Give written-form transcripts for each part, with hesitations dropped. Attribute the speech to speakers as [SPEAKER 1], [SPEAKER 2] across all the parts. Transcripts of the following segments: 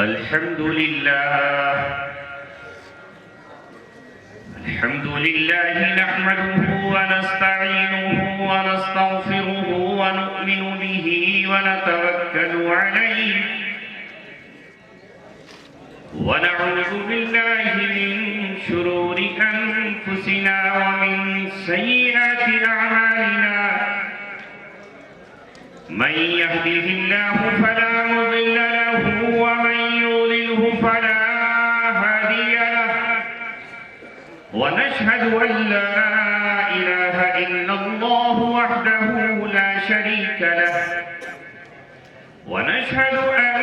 [SPEAKER 1] الحمد لله نحمده ونستعينه ونستغفره ونؤمن به ونتوكل عليه ونعوذ بالله من شرور أنفسنا ومن سيئات أعمالنا من يهده الله فلا مضل له ومن يضلله فلا هادي له ونشهد أن لا إله إلا الله وحده لا شريك له ونشهد أن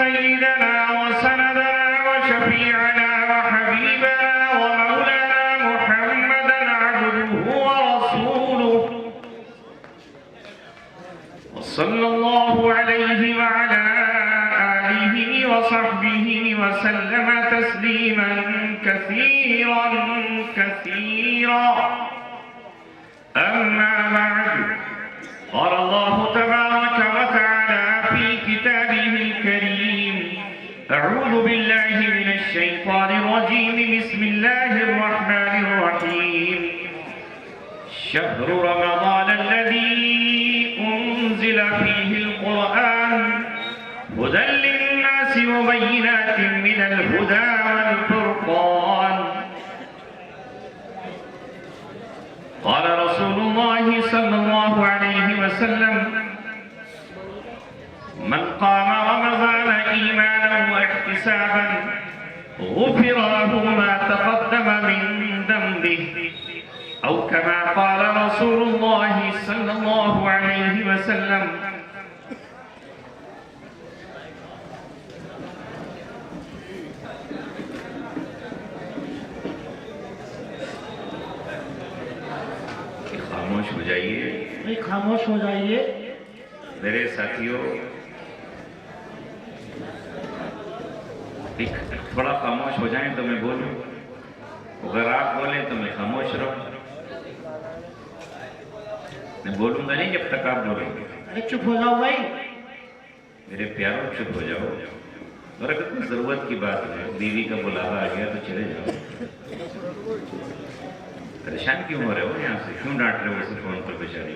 [SPEAKER 1] سيدنا وسندنا وشفيعنا وحبيبنا ومولانا محمدا عبده ورسوله صلى الله عليه وعلى آله وصحبه وسلم تسليما كثيرا كثيرا أما بعد قال الله تبارك وتعالى في كتابه الكريم أعوذ بالله من الشيطان الرجيم بسم الله الرحمن الرحيم شهر رمضان الذي أنزل فيه القرآن هدى للناس وبينات من الهدى والفرقان قال رسول الله صلى الله عليه وسلم من قام رمضان إيمانا واحتسابا غفر له ما تقدم من ذنبه أو كما قال رسول الله صلى الله عليه وسلم خاموش ہو جائیے،
[SPEAKER 2] خاموش ہو جائیے
[SPEAKER 1] میرے ساتھیوں، تھوڑا خاموش ہو جائیں تو میں بولوں، اگر آپ بولیں تو میں خاموش رہوں، میں بولوں گا نہیں جب تک آپ بولیں گے۔
[SPEAKER 2] ارے چپ ہو جاؤ بھائی،
[SPEAKER 1] میرے پیاروں چپ ہو جاؤ، اور اگر کوئی ضرورت کی بات ہے، بیوی کا بلاوا آ گیا تو چلے جاؤ۔ پریشان کیوں ہو رہے ہو یہاں سے؟ کیوں ڈانٹ رہے ہو اسے فون پر بیچاری؟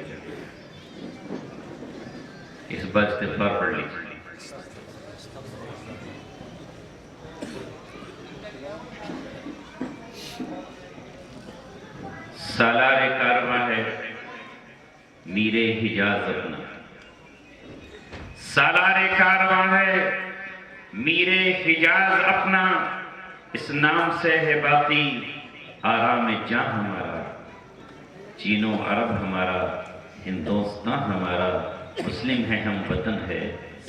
[SPEAKER 1] اس بار استغفار پڑھ لیجیے۔ سالار کارواں ہے میرے حجاز اپنا، سالار کارواں ہے میرے حجاز اپنا، اس نام سے ہے باقی آرام جاں ہمارا، چین و عرب ہمارا، ہندوستان ہمارا، مسلم ہے ہم، وطن ہے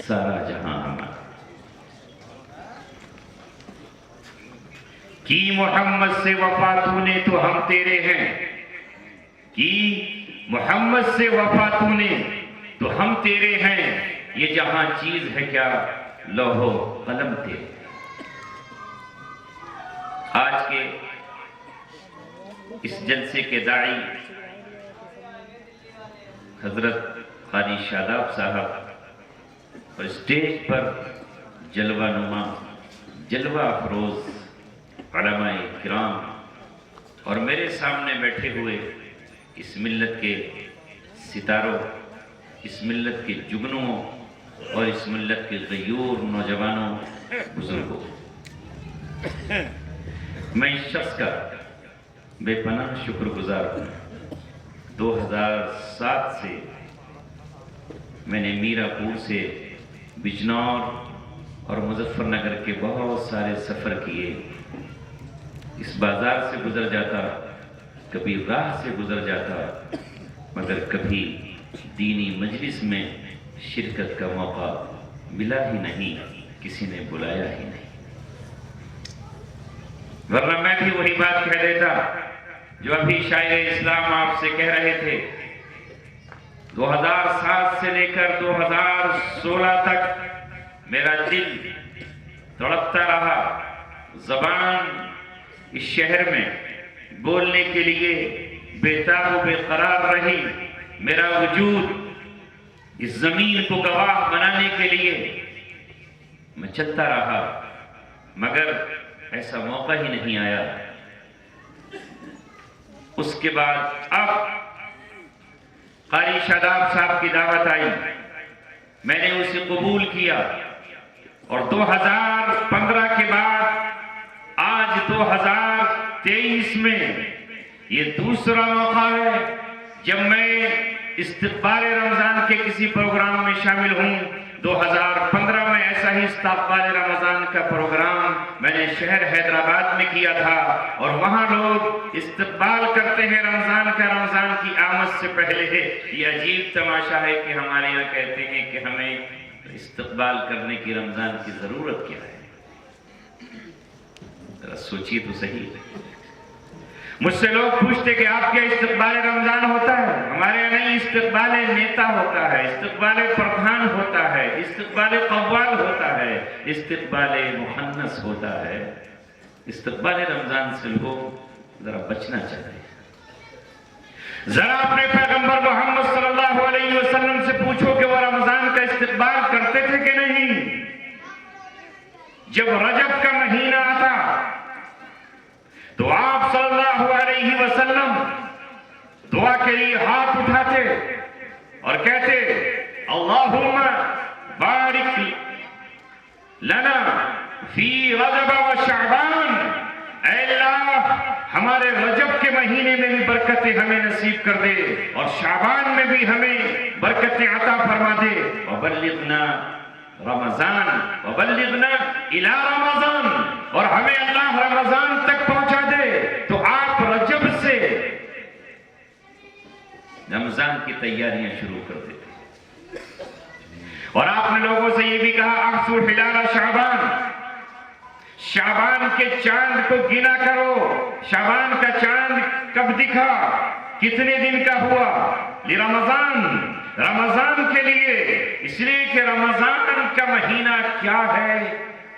[SPEAKER 1] سارا جہاں ہمارا۔ کی محمد سے وفا تو نے تو ہم تیرے ہیں، کی محمد سے وفا تو نے تو ہم تیرے ہیں، یہ جہاں چیز ہے کیا لوح و قلم تیرے۔ آج کے اس جلسے کے داعی حضرت قاری شاداب صاحب، اور اسٹیج پر جلوہ نما، جلوہ افروز علماء کرام، اور میرے سامنے بیٹھے ہوئے اس ملت کے ستاروں، اس ملت کے جگنوں، اور اس ملت کے غیور نوجوانوں، بزرگوں، میں اس شخص کا بے پناہ شکر گزار ہوں۔ 2007 سے میں نے میرا پور سے بجنور اور مظفر نگر کے بہت سارے سفر کیے، اس بازار سے گزر جاتا، کبھی راہ سے گزر جاتا، مگر کبھی دینی مجلس میں شرکت کا موقع ملا ہی نہیں، کسی نے بلایا ہی نہیں، ورنہ میں بھی وہی بات کہہ دیتا جو ابھی شاعر اسلام آپ سے کہہ رہے تھے۔ 2007 سے لے کر 2016 تک میرا دل تڑپتا رہا، زبان اس شہر میں بولنے کے لیے بے تاب و بے قرار رہی، میرا وجود اس زمین کو گواہ بنانے کے لیے میں چلتا رہا مگر ایسا موقع ہی نہیں آیا۔ اس کے بعد اب قاری شاداب صاحب کی دعوت آئی، میں نے اسے قبول کیا، اور 2015 کے بعد آج 2023 میں یہ دوسرا موقع ہے جب میں استقبال رمضان کے کسی پروگرام میں شامل ہوں۔ 2015 میں ایسا ہی استقبال رمضان کا پروگرام میں نے شہر حیدرآباد میں کیا تھا، اور وہاں لوگ استقبال کرتے ہیں رمضان کا، رمضان کی آمد سے پہلے ہے۔ یہ عجیب تماشا ہے کہ ہمارے یہاں کہتے ہیں کہ ہمیں استقبال کرنے کی رمضان کی ضرورت کیا ہے؟ ذرا سوچیے تو صحیح۔ مجھ سے لوگ پوچھتے کہ آپ کیا استقبال رمضان ہوتا ہے؟ ہمارے یہاں نہیں، استقبال نیتا ہوتا ہے، استقبال پردھان ہوتا ہے، استقبال قوال ہوتا ہے، استقبال مخنث ہوتا ہے۔ استقبال رمضان سے لوگ ذرا بچنا چاہتے ہیں۔ ذرا اپنے پیغمبر محمد صلی اللہ علیہ وسلم سے پوچھو کہ وہ رمضان کا استقبال کرتے تھے کہ نہیں؟ جب رجب کا مہینہ آتا تو آپ صلی اللہ علیہ وسلم دعا کے لیے ہاتھ اٹھاتے اور کہتے اللہم بارک لنا فی رجب و شعبان، اے اللہ ہمارے رجب کے مہینے میں بھی برکتیں ہمیں نصیب کر دے، اور شعبان میں بھی ہمیں برکتیں عطا فرما دے، وبلغنا رمضان وبلغنا الی رمضان، اور ہمیں اللہ رمضان تک پہنچا دے۔ تو آپ رجب سے رمضان کی تیاریاں شروع کر دیتے، اور آپ نے لوگوں سے یہ بھی کہا احصوا ہلال شعبان، شعبان کے چاند کو گنا کرو، شعبان کا چاند کب دکھا، کتنے دن کا ہوا، لرمضان، رمضان کے لیے، اس لیے کہ رمضان کا مہینہ کیا ہے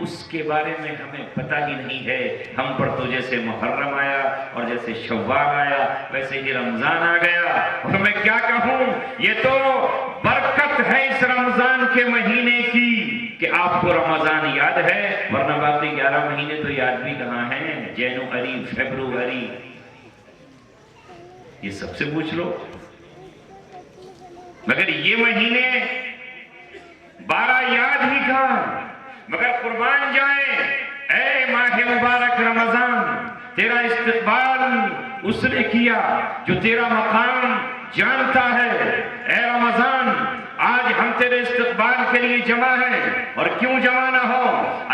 [SPEAKER 1] اس کے بارے میں ہمیں پتہ ہی نہیں ہے۔ ہم پر تو جیسے محرم آیا اور جیسے شوال آیا ویسے ہی رمضان آ گیا، اور میں کیا کہوں، یہ تو برکت ہے اس رمضان کے مہینے کی کہ آپ کو رمضان یاد ہے، ورنہ باقی 11 مہینے تو یاد بھی کہاں ہیں، جنوری، فیبروری، یہ سب سے پوچھ لو۔ مگر یہ مہینے 12 یاد ہی کہاں، مگر قربان جائے اے ماہ مبارک رمضان، تیرا استقبال اس نے کیا جو تیرا مقام جانتا ہے۔ اے رمضان، آج ہم تیرے استقبال کے لیے جمع ہیں، اور کیوں جمع نہ ہو؟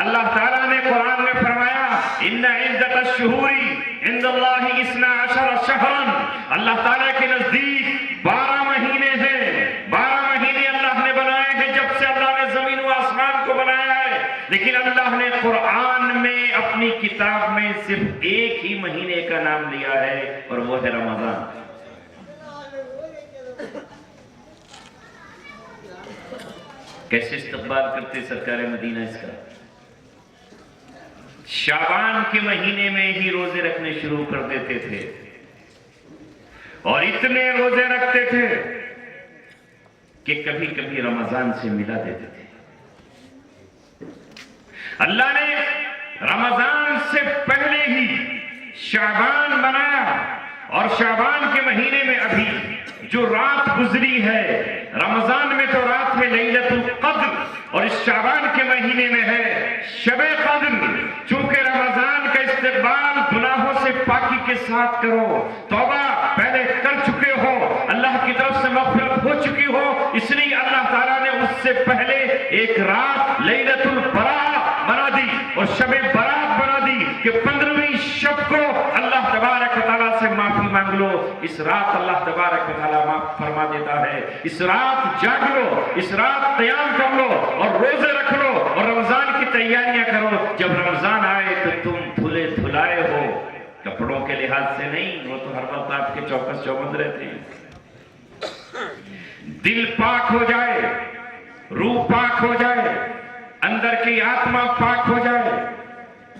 [SPEAKER 1] اللہ تعالیٰ نے قرآن میں فرمایا ان عدت الشہور عند اللہ 12 شہرا، اللہ تعالیٰ کے نزدیک 12 مہینے ہیں، 12 مہینے اللہ نے بنائے ہیں جب سے اللہ نے زمین و آسمان کو بنایا ہے، لیکن اللہ نے قرآن میں اپنی کتاب میں صرف ایک ہی مہینے کا نام لیا ہے، اور وہ ہے رمضان۔ کیسے استقبال کرتے سرکار مدینہ اس کا؟ شعبان کے مہینے میں ہی روزے رکھنے شروع کر دیتے تھے، اور اتنے روزے رکھتے تھے کہ کبھی کبھی رمضان سے ملا دیتے تھے۔ اللہ نے رمضان سے پہلے ہی شعبان بنایا، اور شعبان کے مہینے میں ابھی جو رات گزری ہے، رمضان میں تو رات میں لیلۃ القدر، اور اس شعبان کے مہینے میں ہے شب قدر۔ چونکہ رمضان کا استقبال گناہوں سے پاکی کے ساتھ کرو، توبہ پہلے کر چکے ہو، اللہ کی طرف سے مغفرت ہو چکی ہو، اس لیے اللہ تعالیٰ نے اس سے پہلے ایک رات لیلۃ البراء بنا دی اور شب برات بنا دی کہ 15ویں شب کو اللہ تبارک و تعالیٰ سے معافی مانگ لو۔ اس رات اللہ تبارک و تعالیٰ معاف فرما دیتا ہے۔ اس رات جاگ لو، اس رات قیام کر لو اور روزے رکھ لو اور رمضان کی تیاریاں کرو۔ جب رمضان آئے تو تم دھلے دھلائے ہو، کپڑوں کے لحاظ سے نہیں، وہ تو ہر وقت آپ کے چوکس چوبند رہتے ہیں۔ دل پاک ہو جائے، روح پاک ہو جائے، اندر کی آتما پاک ہو جائے،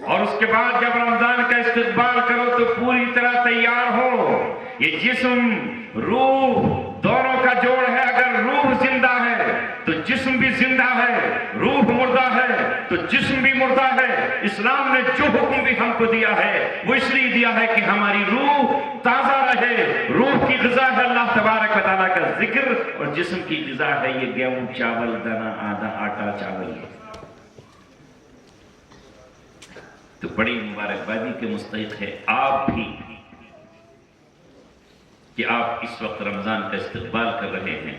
[SPEAKER 1] اور اس کے بعد جب رمضان کا استقبال کرو تو پوری طرح تیار ہو۔ یہ جسم روح دونوں کا جوڑ ہے، اگر روح زندہ ہے تو جسم بھی زندہ ہے، روح مردہ ہے تو جسم بھی مردہ ہے. اسلام نے جو حکم بھی ہم کو دیا ہے وہ اس لیے دیا ہے کہ ہماری روح تازہ رہے. روح کی غذا ہے اللہ تبارک و تعالیٰ کا ذکر, اور جسم کی غذا ہے یہ گیہوں, چاول, دانا, آدھا آٹا, چاول. تو بڑی مبارکبادی کے مستحق ہے آپ بھی کہ آپ اس وقت رمضان کا استقبال کر رہے ہیں.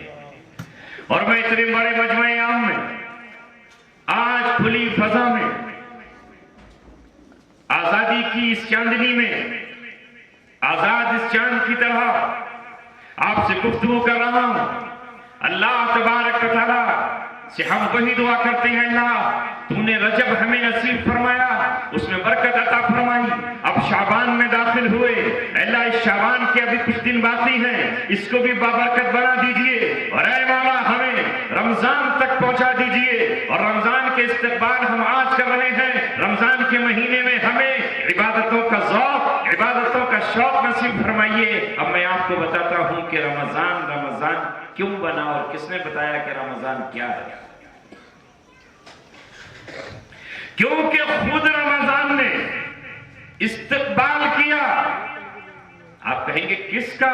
[SPEAKER 1] اور میں اتنے بڑے مجمع عام میں آج کھلی فضا میں آزادی کی اس چاندنی میں آزاد اس چاند کی طرح آپ سے گفتگو کر رہا ہوں. اللہ تبارک و تعالیٰ سے ہم وہی دعا کرتے ہیں, اللہ تم نے رجب ہمیں نصیب فرمایا, اس میں برکت عطا فرمائی. اب شعبان میں داخل ہوئے, اللہ اس شعبان کے ابھی کچھ دن باقی ہیں, اس کو بھی بابرکت بنا دیجئے, اور اے مولا ہمیں رمضان تک پہنچا دیجئے. اور رمضان کے استقبال ہم آج کر رہے ہیں. رمضان کے مہینے میں ہمیں عبادتوں کا ذوق, عبادتوں کا شوق نصیب فرمائیے. اب میں آپ کو بتاتا ہوں کہ رمضان کیوں بنا اور کس نے بتایا کہ رمضان کیا ہے. کیونکہ خود رمضان نے استقبال کیا. آپ کہیں گے کس کا؟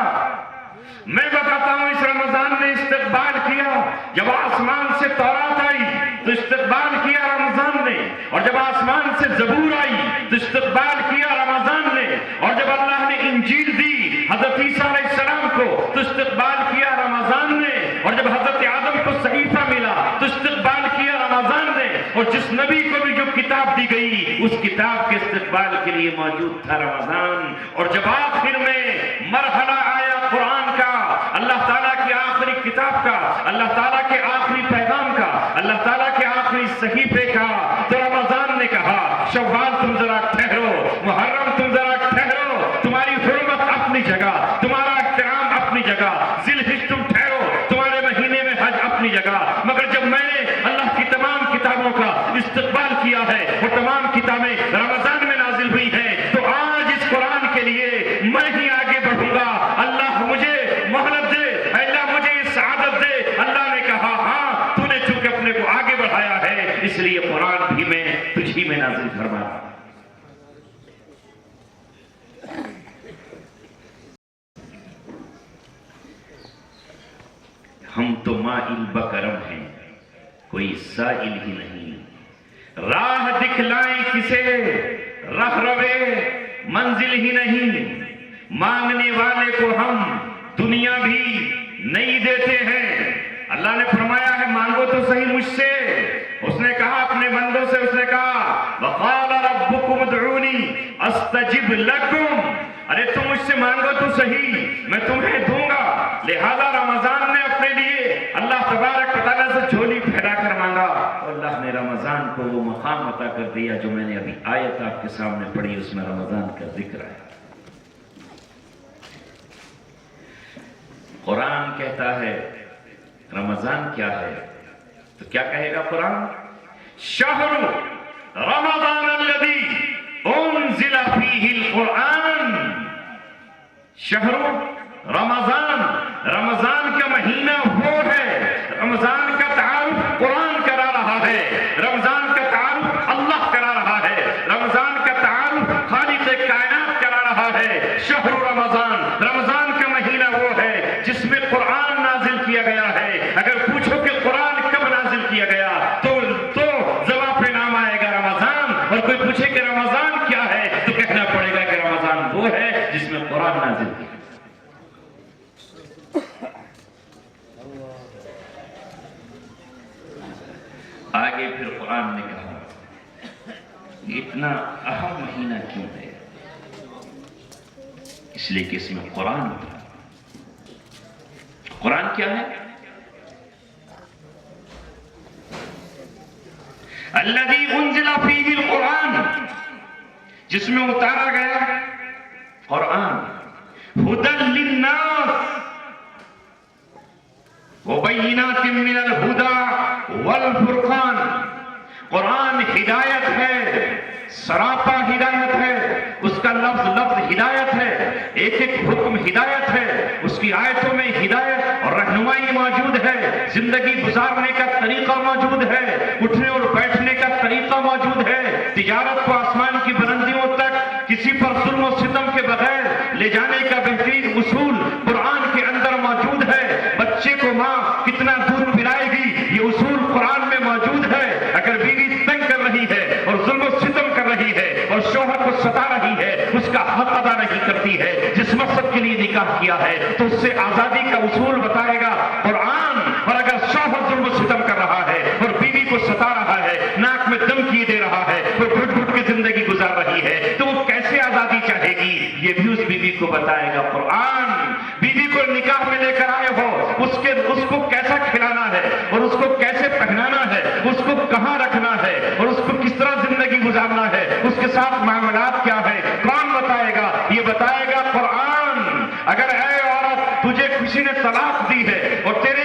[SPEAKER 1] میں بتاتا ہوں, اس رمضان نے استقبال کیا. جب آسمان سے تورات آئی تو استقبال کیا رمضان نے, اور جب آسمان سے زبور آئی تو استقبال کیا رمضان نے, اور جب اللہ نے انجیل دی حضرت عیسیٰ علیہ السلام کو تو استقبال کیا رمضان نے, اور جب حضرت آدم کو صحیفہ ملا تو استقبال کیا رمضان نے, اور جس نبی کو بھی جو کتاب دی گئی اس کتاب کے استقبال کے لیے موجود تھا رمضان. اور جب آخر میں مرحلہ آیا قرآن کا, اللہ تعالیٰ کی آخری کتاب کا, اللہ تعالیٰ کے آخری پیغام کا, اللہ تعالیٰ کے آخری صحیفے کا, تو رمضان نے کہا شوال تم ذرا ٹھہرو, محرم تم ذرا ٹھہرو, تمہاری حرمت اپنی جگہ, تمہارا احترام اپنی جگہ, ذی الحجہ تم ٹھہرو, تمہارے مہینے میں حج اپنی جگہ. مگر جب میں نے اللہ کی تمام کتابوں کا استقبال کیا ہے, وہ تمام کتابیں رمضان میں نازل ہوئی ہیں, تو آج اس قرآن کے لیے میں ہی آگے بڑھوں گا. اللہ مجھے مہلت دے, اللہ مجھے اس سعادت دے. اللہ نے کہا ہاں, تو نے چونکہ اپنے کو آگے بڑھایا ہے اس لیے قرآن بھی میں تجھی میں نازل فرما رہا ہوں. ہم تو مائل بکرم ہیں, کوئی سائل ہی نہیں. راہ دکھلائیں کسے, رہ روے منزل ہی نہیں. مانگنے والے کو ہم دنیا بھی نہیں دیتے ہیں. اللہ نے فرمایا ہے مانگو تو صحیح مجھ سے. اس نے کہا اپنے بندوں سے, اس نے کہا وقال ربکم ادعونی استجب لکم, ارے تم مجھ سے مانگو تو صحیح, میں تمہیں دوں گا. لہذا رمضان نے اپنے لیے اللہ تبارک و تعالیٰ سے جھولی پھیلا کر مانگا, اور اللہ نے رمضان کو وہ مقام عطا کر دیا جو میں نے ابھی آیت آپ کے سامنے پڑھی, اس میں رمضان کا ذکر ہے. قرآن کہتا ہے رمضان کیا ہے, تو کیا کہے گا قرآن؟ شہر رمضان الذی انزل فیہ القرآن. شہر رمضان, رمضان کا مہینہ وہ ہے, رمضان کا تعارف قرآن کرا رہا ہے, رمضان کا تعارف اللہ کرا رہا ہے, رمضان کا تعارف خالق کائنات کرا رہا ہے. شہر رمضان, رمضان کا مہینہ وہ ہے جس میں قرآن نازل کیا گیا ہے. اگر پوچھو کہ قرآن کب نازل کیا گیا تو جواب پہ نام آئے گا رمضان, اور کوئی پوچھے کہ رمضان کیا ہے تو کہنا پڑے گا کہ رمضان وہ ہے جس میں قرآن نازل کیا. آگے پھر قرآن نے کہا اتنا اہم مہینہ کیوں ہے؟ اس لیے کہ اس میں قرآن تھا. قرآن کیا ہے؟ الذی انزل فیہ القرآن, جس میں اتارا گیا قرآن. ھدی للناس وبینات من الہدی والفرقان. قرآن ہدایت ہے, سراپا ہدایت ہے, اس کا لفظ ہدایت ہے, ایک ایک حکم ہدایت ہے, اس کی آیتوں میں ہدایت اور رہنمائی موجود ہے, زندگی گزارنے کا طریقہ موجود ہے, اٹھنے اور بیٹھنے کا طریقہ موجود تجارت کو آسمان کی بلندیوں تک کسی پر ظلم و ستم کے بغیر لے جانے کا بہترین اصول قرآن کے اندر موجود ہے. بچے کو ماں کتنا دودھ پلائے گی یہ اصول قرآن میں موجود ہے. اگر بیوی تنگ کر رہی ہے اور ظلم و ستم کر رہی ہے اور شوہر کو ستا رہی ہے, اس کا حق ادا نہیں کرتی ہے جس مقصد کے لیے نکاح کیا ہے, تو اس سے آزادی کا اصول بتائے گا قرآن. اور اگر شوہر ظلم و ستم کر رہا ہے اور بیوی کو ستا رہا ہے, ناک میں دم کیے دے رہا ہے, وہ گھٹ گھٹ کے زندگی گزار رہی ہے, تو وہ کیسے آزادی چاہے گی؟ یہ بھی اس بیوی کو بتائے گا قرآن. بیوی کو نکاح میں لے کر آئے ہو, اس کو کیسا کھلانا ہے اور اس کو کیسے پہنانا ہے, اس کو کہاں رکھنا ہے اور اس کو کس طرح زندگی گزارنا ہے, اس کے ساتھ معاملات کیا ہے, کون بتائے گا؟ یہ بتائے گا قرآن. اگر اے عورت تجھے کسی نے طلاق دی ہے اور تیرے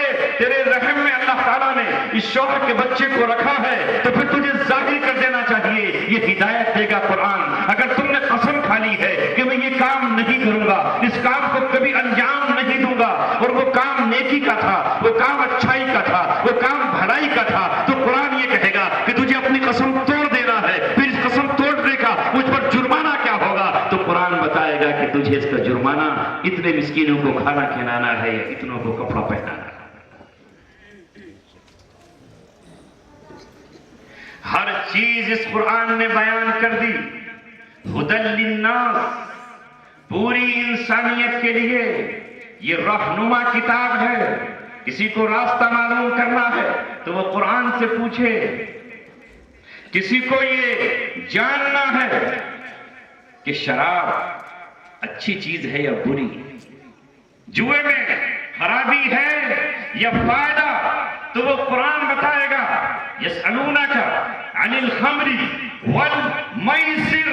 [SPEAKER 1] رحم میں اللہ تعالیٰ نے اس شوہر کے بچے کو رکھا ہے, تو پھر تجھے ظاہر کر دینا چاہیے. یہ ہدایت دے گا قرآن. اگر تم نے قسم کھا لی ہے کہ میں یہ کام نہیں کروں گا, اس کام کو کبھی انجام نہیں دوں گا, اور وہ کام نیکی کا تھا, وہ کام اچھائی کا تھا, وہ کام بھلائی کا تھا, تو قرآن یہ کہے گا کہ تجھے اپنی قسم توڑ دینا ہے. پھر اس قسم توڑنے کا مجھ پر جرمانہ کیا ہوگا؟ تو قرآن بتائے گا کہ تجھے اس کا جرمانہ اتنے مسکینوں کو کھانا کھلانا ہے یا اتنوں کو کپڑا پہنانا ہے. ہر چیز اس قرآن نے بیان کر دی. ہدی للناس, پوری انسانیت کے لیے یہ رہنما کتاب ہے. کسی کو راستہ معلوم کرنا ہے تو وہ قرآن سے پوچھے. کسی کو یہ جاننا ہے کہ شراب اچھی چیز ہے یا بری, جوئے میں خرابی ہے یا فائدہ, تو وہ قرآن بتائے گا. یسألونک عن الخمر والمیسر,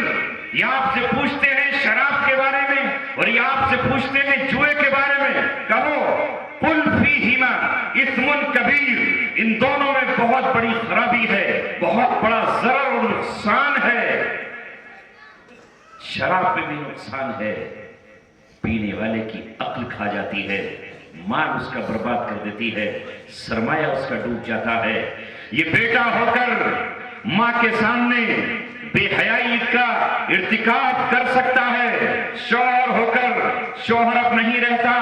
[SPEAKER 1] یہ آپ سے پوچھتے ہیں شراب کے بارے میں اور یہ آپ سے پوچھتے ہیں جوئے کے بارے میں. کہو قل فیہما اثم کبیر, ان دونوں میں بہت بڑی خرابی ہے, بہت بڑا ضرر اور نقصان ہے. شراب میں بھی نقصان ہے, پینے والے کی عقل کھا جاتی ہے, مال اس کا برباد کر دیتی ہے, سرمایہ اس کا ڈوب جاتا ہے. یہ بیٹا ہو کر ماں کے سامنے بے حیائی کا ارتکاب کر سکتا ہے, شوہر ہو کر شوہر اب نہیں رہتا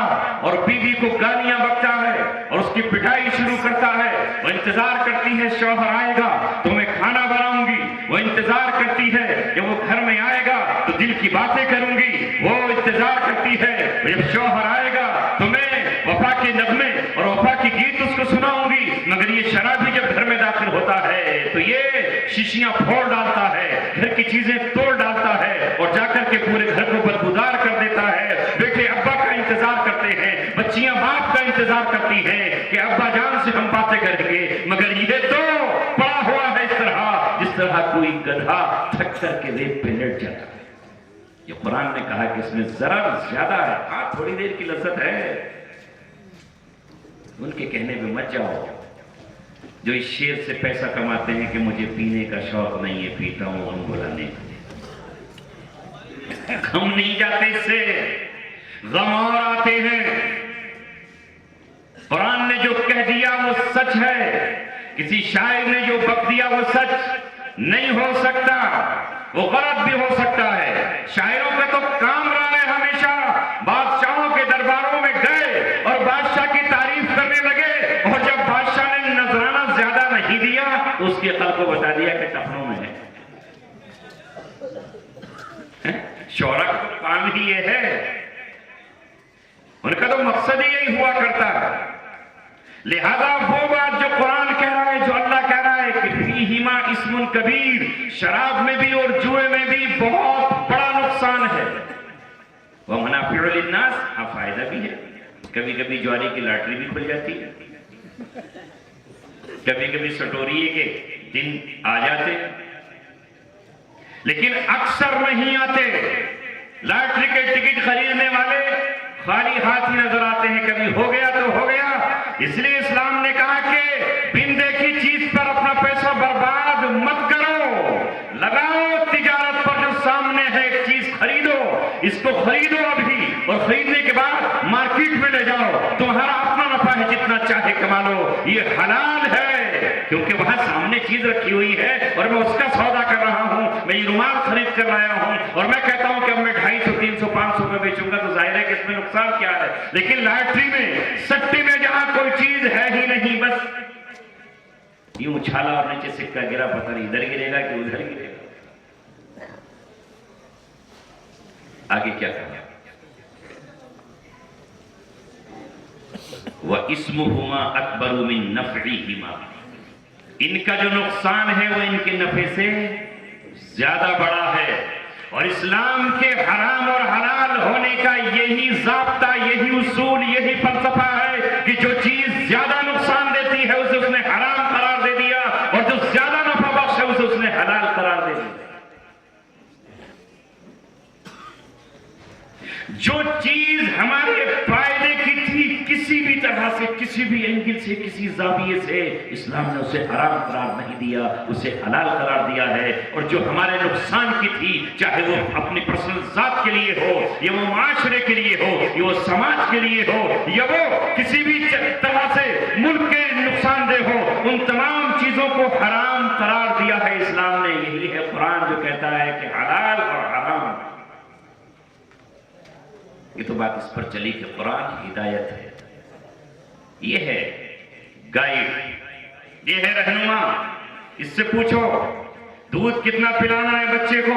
[SPEAKER 1] اور بیوی کو گالیاں بکتا ہے اور اس کی پٹائی شروع کرتا ہے. وہ انتظار کرتی ہے شوہر آئے گا تو میں کھانا بناؤں گی, وہ انتظار کرتی ہے کہ وہ گھر میں آئے گا تو دل کی باتیں کروں گی, وہ انتظار کرتی ہے جب شوہر آئے گا تو میں وفا کے نغمے اور وفا کی گیت اس کو سناؤں گی. مگر یہ شرابی جب گھر میں داخل ہوتا ہے تو یہ شیشیاں پھوڑ ڈالتا ہے, گھر کی چیزیں توڑ ڈالتا ہے اور جا کر کے پورے گھر کو بدبودار کر دیتا ہے. بیٹے ابا کا انتظار کرتے ہیں, بچیاں باپ کا انتظار کرتی ہیں کہ ابا جان سے ہم باتیں کریں گے, مگر یہ تو پڑا ہوا ہے اس طرح جس طرح کوئی گدھا تھک کر کے ریت پہ لیٹ جاتا ہے. یہ قرآن نے کہا کہ اس میں ضرر زیادہ ہے. ہاں تھوڑی دیر کی لذت ہے, ان کے کہنے پہ مت جاؤ جو اس شعر سے پیسہ کماتے ہیں کہ مجھے پینے کا شوق نہیں ہے, پیتا ہوں غم بلانے, غم نہیں جاتے اس سے, غم اور آتے ہیں. قرآن نے جو کہہ دیا وہ سچ ہے, کسی شاعر نے جو بک دیا وہ سچ نہیں ہو سکتا, وہ غلط بھی ہو سکتا ہے. شاعروں کا تو کام رہا ہے ہمیشہ بادشاہوں کے درباروں میں گئے اور بادشاہ کی تعریف کرنے لگے, اور جب بادشاہ نے نذرانہ زیادہ نہیں دیا تو اس کے عقل کو بتا دیا کہ ٹخنوں میں ہے. شعراء کا تو کام ہی یہ ہے, ان کا تو مقصد ہی یہی ہوا کرتا ہے. لہذا وہ بات جو قرآن کہہ رہا ہے, جو اللہ کہہ رہا ہے کہ فیہما اسم کبیر, شراب میں بھی اور جوئے میں بھی بہت بڑا نقصان ہے. ومنافع للناس, ہاں فائدہ بھی ہے. کبھی کبھی جواری کی لاٹری بھی کھل جاتی ہے, کبھی کبھی سٹوریے کے دن آ جاتے, لیکن اکثر نہیں آتے. لاٹری کے ٹکٹ خریدنے والے خالی ہاتھ ہی نظر آتے ہیں, کبھی ہو گیا تو ہو گیا. اس لیے اسلام نے کہا کہ بن دیکھی چیز پر اپنا پیسہ برباد مت کرو, لگاؤ تجارت پر. جو سامنے ہے ایک چیز خریدو, اس کو خریدو ابھی, اور خریدنے کے بعد مارکیٹ میں لے جاؤ, تمہارا اپنا نفع ہے, جتنا چاہے کما لو, یہ حلال ہے کیونکہ وہاں سامنے چیز رکھی ہوئی ہے اور میں اس کا سودا کر رہا ہوں. میں یہ رومال خرید کر لایا ہوں اور میں کہتا ہوں کہ اب میں 250 300 500 میں بیچوں گا تو ظاہر ہے کہ اس میں نقصان کیا ہے. لیکن لاٹری میں سٹے میں جہاں کوئی چیز ہے ہی نہیں, بس یوں اچھالا اور نیچے سکہ گرا, پتہ نہیں ادھر گرے گا کہ ادھر گرے گا. آگے کیا کہا؟ وَإِسْمُهُمَا أَكْبَرُ مِن نَفْعِهِمَا, ان کا جو نقصان ہے وہ ان کے نفع سے زیادہ بڑا ہے. اور اسلام کے حرام اور حلال ہونے کا یہی ضابطہ, یہی اصول, یہی فلسفہ ہے کہ جو چیز زیادہ نقصان دیتی ہے اسے اس نے حرام قرار دے دیا, اور جو زیادہ نفع بخش ہے اسے اس نے حلال قرار دے دیا. جو چیز ہمارے فائدے کی تھی کسی بھی طرح سے, کسی بھی اینگل سے, کسی زاویے سے, اسلام نے اسے حرام قرار نہیں دیا, اسے حلال قرار دیا ہے. اور جو ہمارے نقصان کی تھی, چاہے وہ اپنی پرسنل ذات کے لیے ہو, یا وہ معاشرے کے لیے ہو, یا وہ سماج کے لیے ہو, یا وہ کسی بھی طرح سے ملک کے نقصان دہ ہو, ان تمام چیزوں کو حرام قرار دیا ہے اسلام نے. یہی ہے قرآن جو کہتا ہے کہ حلال اور حرام. یہ تو بات اس پر چلی کہ قرآن کی ہدایت ہے, یہ ہے گائیڈ, یہ ہے رہنما. اس سے پوچھو دودھ کتنا پلانا ہے بچے کو,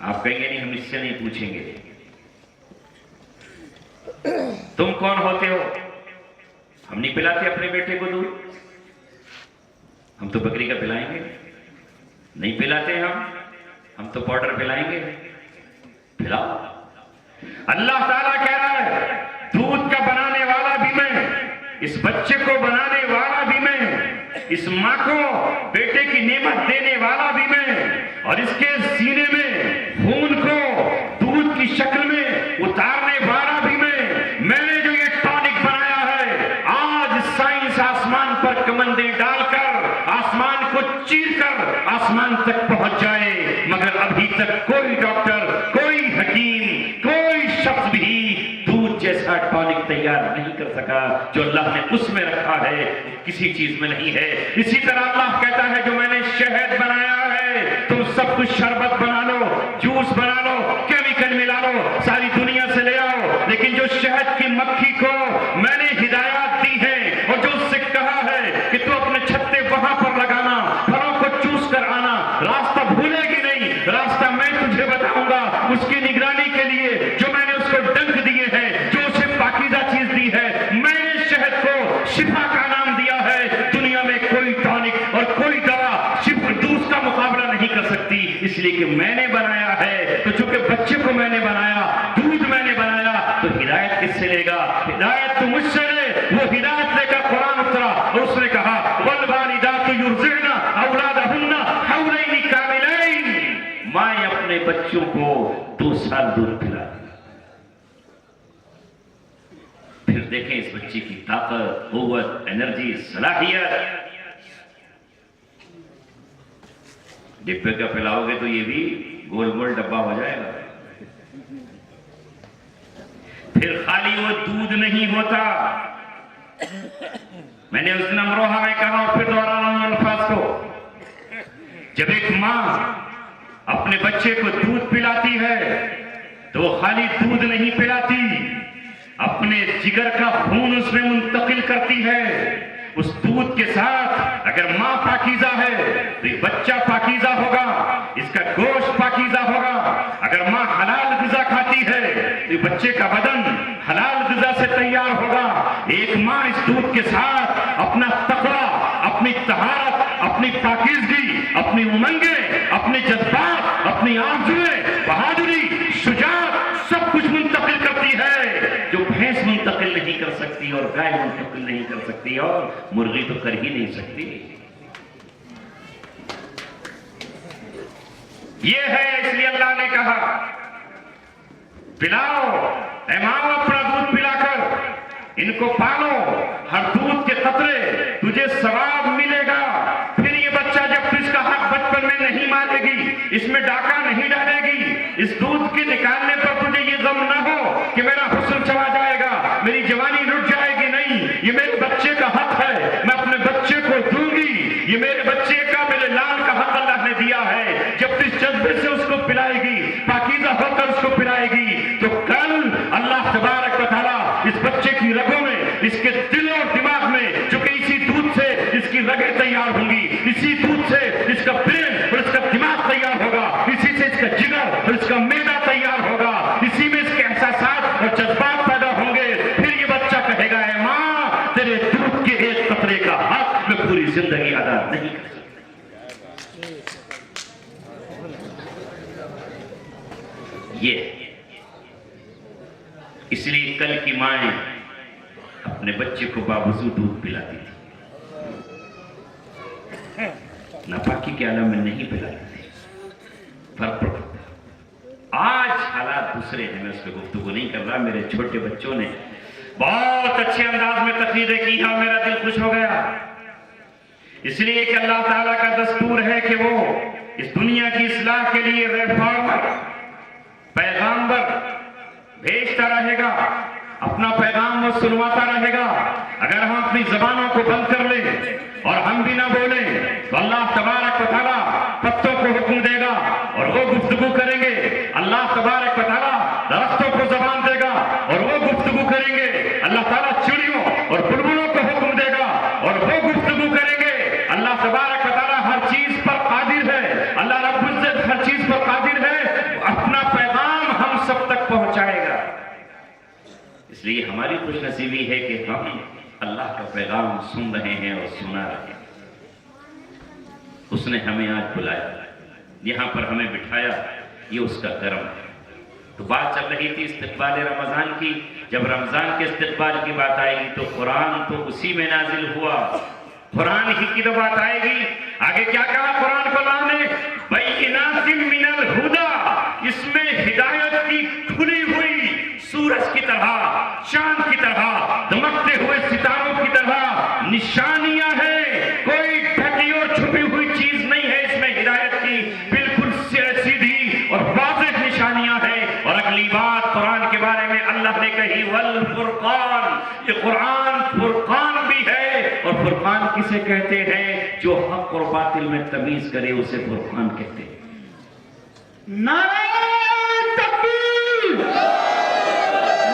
[SPEAKER 1] آپ کہیں گے نہیں ہم اس سے نہیں پوچھیں گے. تم کون ہوتے ہو؟ ہم نہیں پلاتے اپنے بیٹے کو دودھ, ہم تو بکری کا پلائیں گے. نہیں پلاتے ہم تو پاؤڈر پلائیں گے. پلاؤ. اللہ تعالیٰ کہہ رہا ہے دودھ کا بنانے والا بھی میں, اس بچے کو بنانے والا بھی میں, اس ماں کو بیٹے کی نعمت دینے والا بھی میں, اور اس کے سینے میں خون کو دودھ کی شکل میں اتارنے والا بھی میں. میں نے جو یہ ٹانک بنایا ہے, آج سائنس آسمان پر کمندیں ڈال کر آسمان کو چیر کر آسمان تک پہنچ جائے, مگر ابھی تک کوئی ڈاکٹر, کوئی حکیم, کوئی شخص بھی دودھ جیسا ٹانک تیار نہیں کر سکا. جو اللہ نے اس میں رکھا ہے کسی چیز میں نہیں ہے. اسی طرح اللہ کہتا ہے جو میں نے شہد بنایا ہے تم سب کچھ شربت بنا لو, جوس بنا لو, کیمیکل ملا لو, ساری دنیا سے لے آؤ, لیکن جو شہد کی مکھی کو میں نے ہدایات دی ہے اور جو اس سے کہا ہے کہ تو اپنے چھتے وہاں پر لگانا, پھلوں کو چوس کر آنا, راستہ بھولے گی نہیں, راستہ میں تجھے بتاؤں گا. اس کی نگرانی کے لیے جو میں نے اس کو ڈنک دیے ہیں, جو اسے پاکیزہ چیز دی ہے, میں نے شہد کو شفا کا نام دیا ہے. دنیا میں کوئی ٹانک اور کوئی دوا دودھ کا مقابلہ نہیں کر سکتی, اس لیے کہ میں نے بنایا ہے. تو چونکہ بچے کو میں نے بنایا, دودھ میں نے بنایا, تو ہدایت کس سے لے گا؟ ہدایت تو مجھ سے لے. وہ ہدایت لے کر قرآن اترا اور اس نے کہا والوالدات یرضعن اولادہن حولین کاملین, مائیں اپنے بچوں کو 2 سال دودھ پلا. پھر دیکھیں اس بچے کی طاقت, قوت, انرجی, صلاحیت. ڈبے کا پلاؤ گے تو یہ بھی گول گول ڈبہ ہو جائے گا. پھر خالی وہ دودھ نہیں ہوتا. میں نے اس دن امروہہ میں کہا اور پھر دوہرا رہا ہوں الفاظ کو. جب ایک ماں اپنے بچے کو دودھ پلاتی ہے تو وہ خالی دودھ نہیں پلاتی, اپنے جگر کا خون اس میں منتقل کرتی ہے. اس دودھ کے ساتھ اگر ماں پاکیزہ ہے تو یہ بچہ پاکیزہ ہوگا, اس کا گوشت پاکیزہ ہوگا. اگر ماں حلال غذا کھاتی ہے تو یہ بچے کا بدن حلال غذا سے تیار ہوگا. ایک ماں اس دودھ کے ساتھ اپنا تقویٰ, اپنی طہارت, اپنی پاکیزگی, اپنی امنگیں, اپنے جذبات, اپنی آرزویں, بہادری, شجاعت, سب کچھ منتقل کرتی ہے جو بھینس منتقل نہیں کر سکتی اور گائے منتقل نہیں کر سکتی اور مرغی تو کر ہی نہیں سکتی. یہ ہے اس لیے اللہ نے کہا پلاؤ, اے ماں اپنا دودھ پلا کر ان کو پالو, ہر دودھ کے قطرے تجھے ثواب ملے گا. پھر یہ بچہ جب تو اس کا حق بچپن میں نہیں مانے گی, اس میں ڈاکہ نہیں ڈالے گی, اس دودھ کے نکالنے پر تجھے یہ غم نہ ہو کہ میرا حسن چلا جائے گا, میری جوانی لٹ جائے گی. نہیں, یہ میرے بچے کا حق ہے, میں اپنے بچے کو دوں گی. یہ میرے بچے کا, میرے لال کا حق اللہ یہ اس لیے کل کی مائیں اپنے بچے کو باوضو دودھ پلاتی تھی، ناپاکی کے عالم میں نہیں پلاتی تھی، فرق پڑتا تھا۔ آج حالات دوسرے ہیں، میں اس پہ گفتگو نہیں کر رہا۔ میرے چھوٹے بچوں نے بہت اچھے انداز میں تقریریں کی ہیں، میرا دل خوش ہو گیا، اس لیے کہ اللہ تعالیٰ کا دستور ہے کہ وہ اس دنیا کی اصلاح کے لیے ریفارمر، پیغامبر بھیجتا رہے گا، اپنا پیغام وہ سنواتا رہے گا۔ اگر ہم اپنی زبانوں کو بند کر لیں اور ہم بھی نہ بولیں تو اللہ تبارک و تعالیٰ پتوں کو حکم دے گا اور وہ گفتگو کریں گے۔ اللہ تبارک و تعالیٰ درختوں کو زبان دے گا اور وہ گفتگو کریں گے۔ اللہ تعالیٰ چڑیوں اور بلبلوں کو حکم دے گا اور وہ گفتگو کریں گے۔ اللہ تبارک و تعالیٰ ہر چیز پر قادر ہے، اللہ رب العزت ہر چیز پر قادر ہے، اپنا پیغام ہم سب تک پہنچائے گا۔ اس لیے ہماری خوش نصیبی ہے کہ ہم اللہ کا پیغام سن رہے ہیں اور سنا رہے ہیں۔ اس نے ہمیں آج بلایا، یہاں پر ہمیں بٹھایا، یہ اس کا کرم ہے۔ تو بات چل رہی تھی استقبال رمضان کی، جب رمضان کے استقبال کی بات آئے گی تو قرآن تو اسی میں نازل ہوا، قرآن ہی کی تو بات آئے گی۔ آگے کیا کہا قرآن کو اللہ نے؟ بینات من الہدی، اس میں ہدایت کی کھلی ہوئی سورج کی طرح، چاند کی طرح، دمکتے ہوئے ستاروں کی طرح نشانیاں ہیں، کوئی ڈھکی اور چھپی ہوئی چیز نہیں ہے اس میں ہدایت کی، بالکل سیدھی اور واضح نشانیاں ہیں۔ اور اگلی بات قرآن کے بارے میں اللہ نے کہی والفرقان، یہ قرآن فرقان بھی ہے۔ اور فرقان کسے کہتے ہیں؟ جو حق اور باطل میں تمیز کرے اسے فرقان کہتے ہیں۔
[SPEAKER 2] نعرہ تکبیر،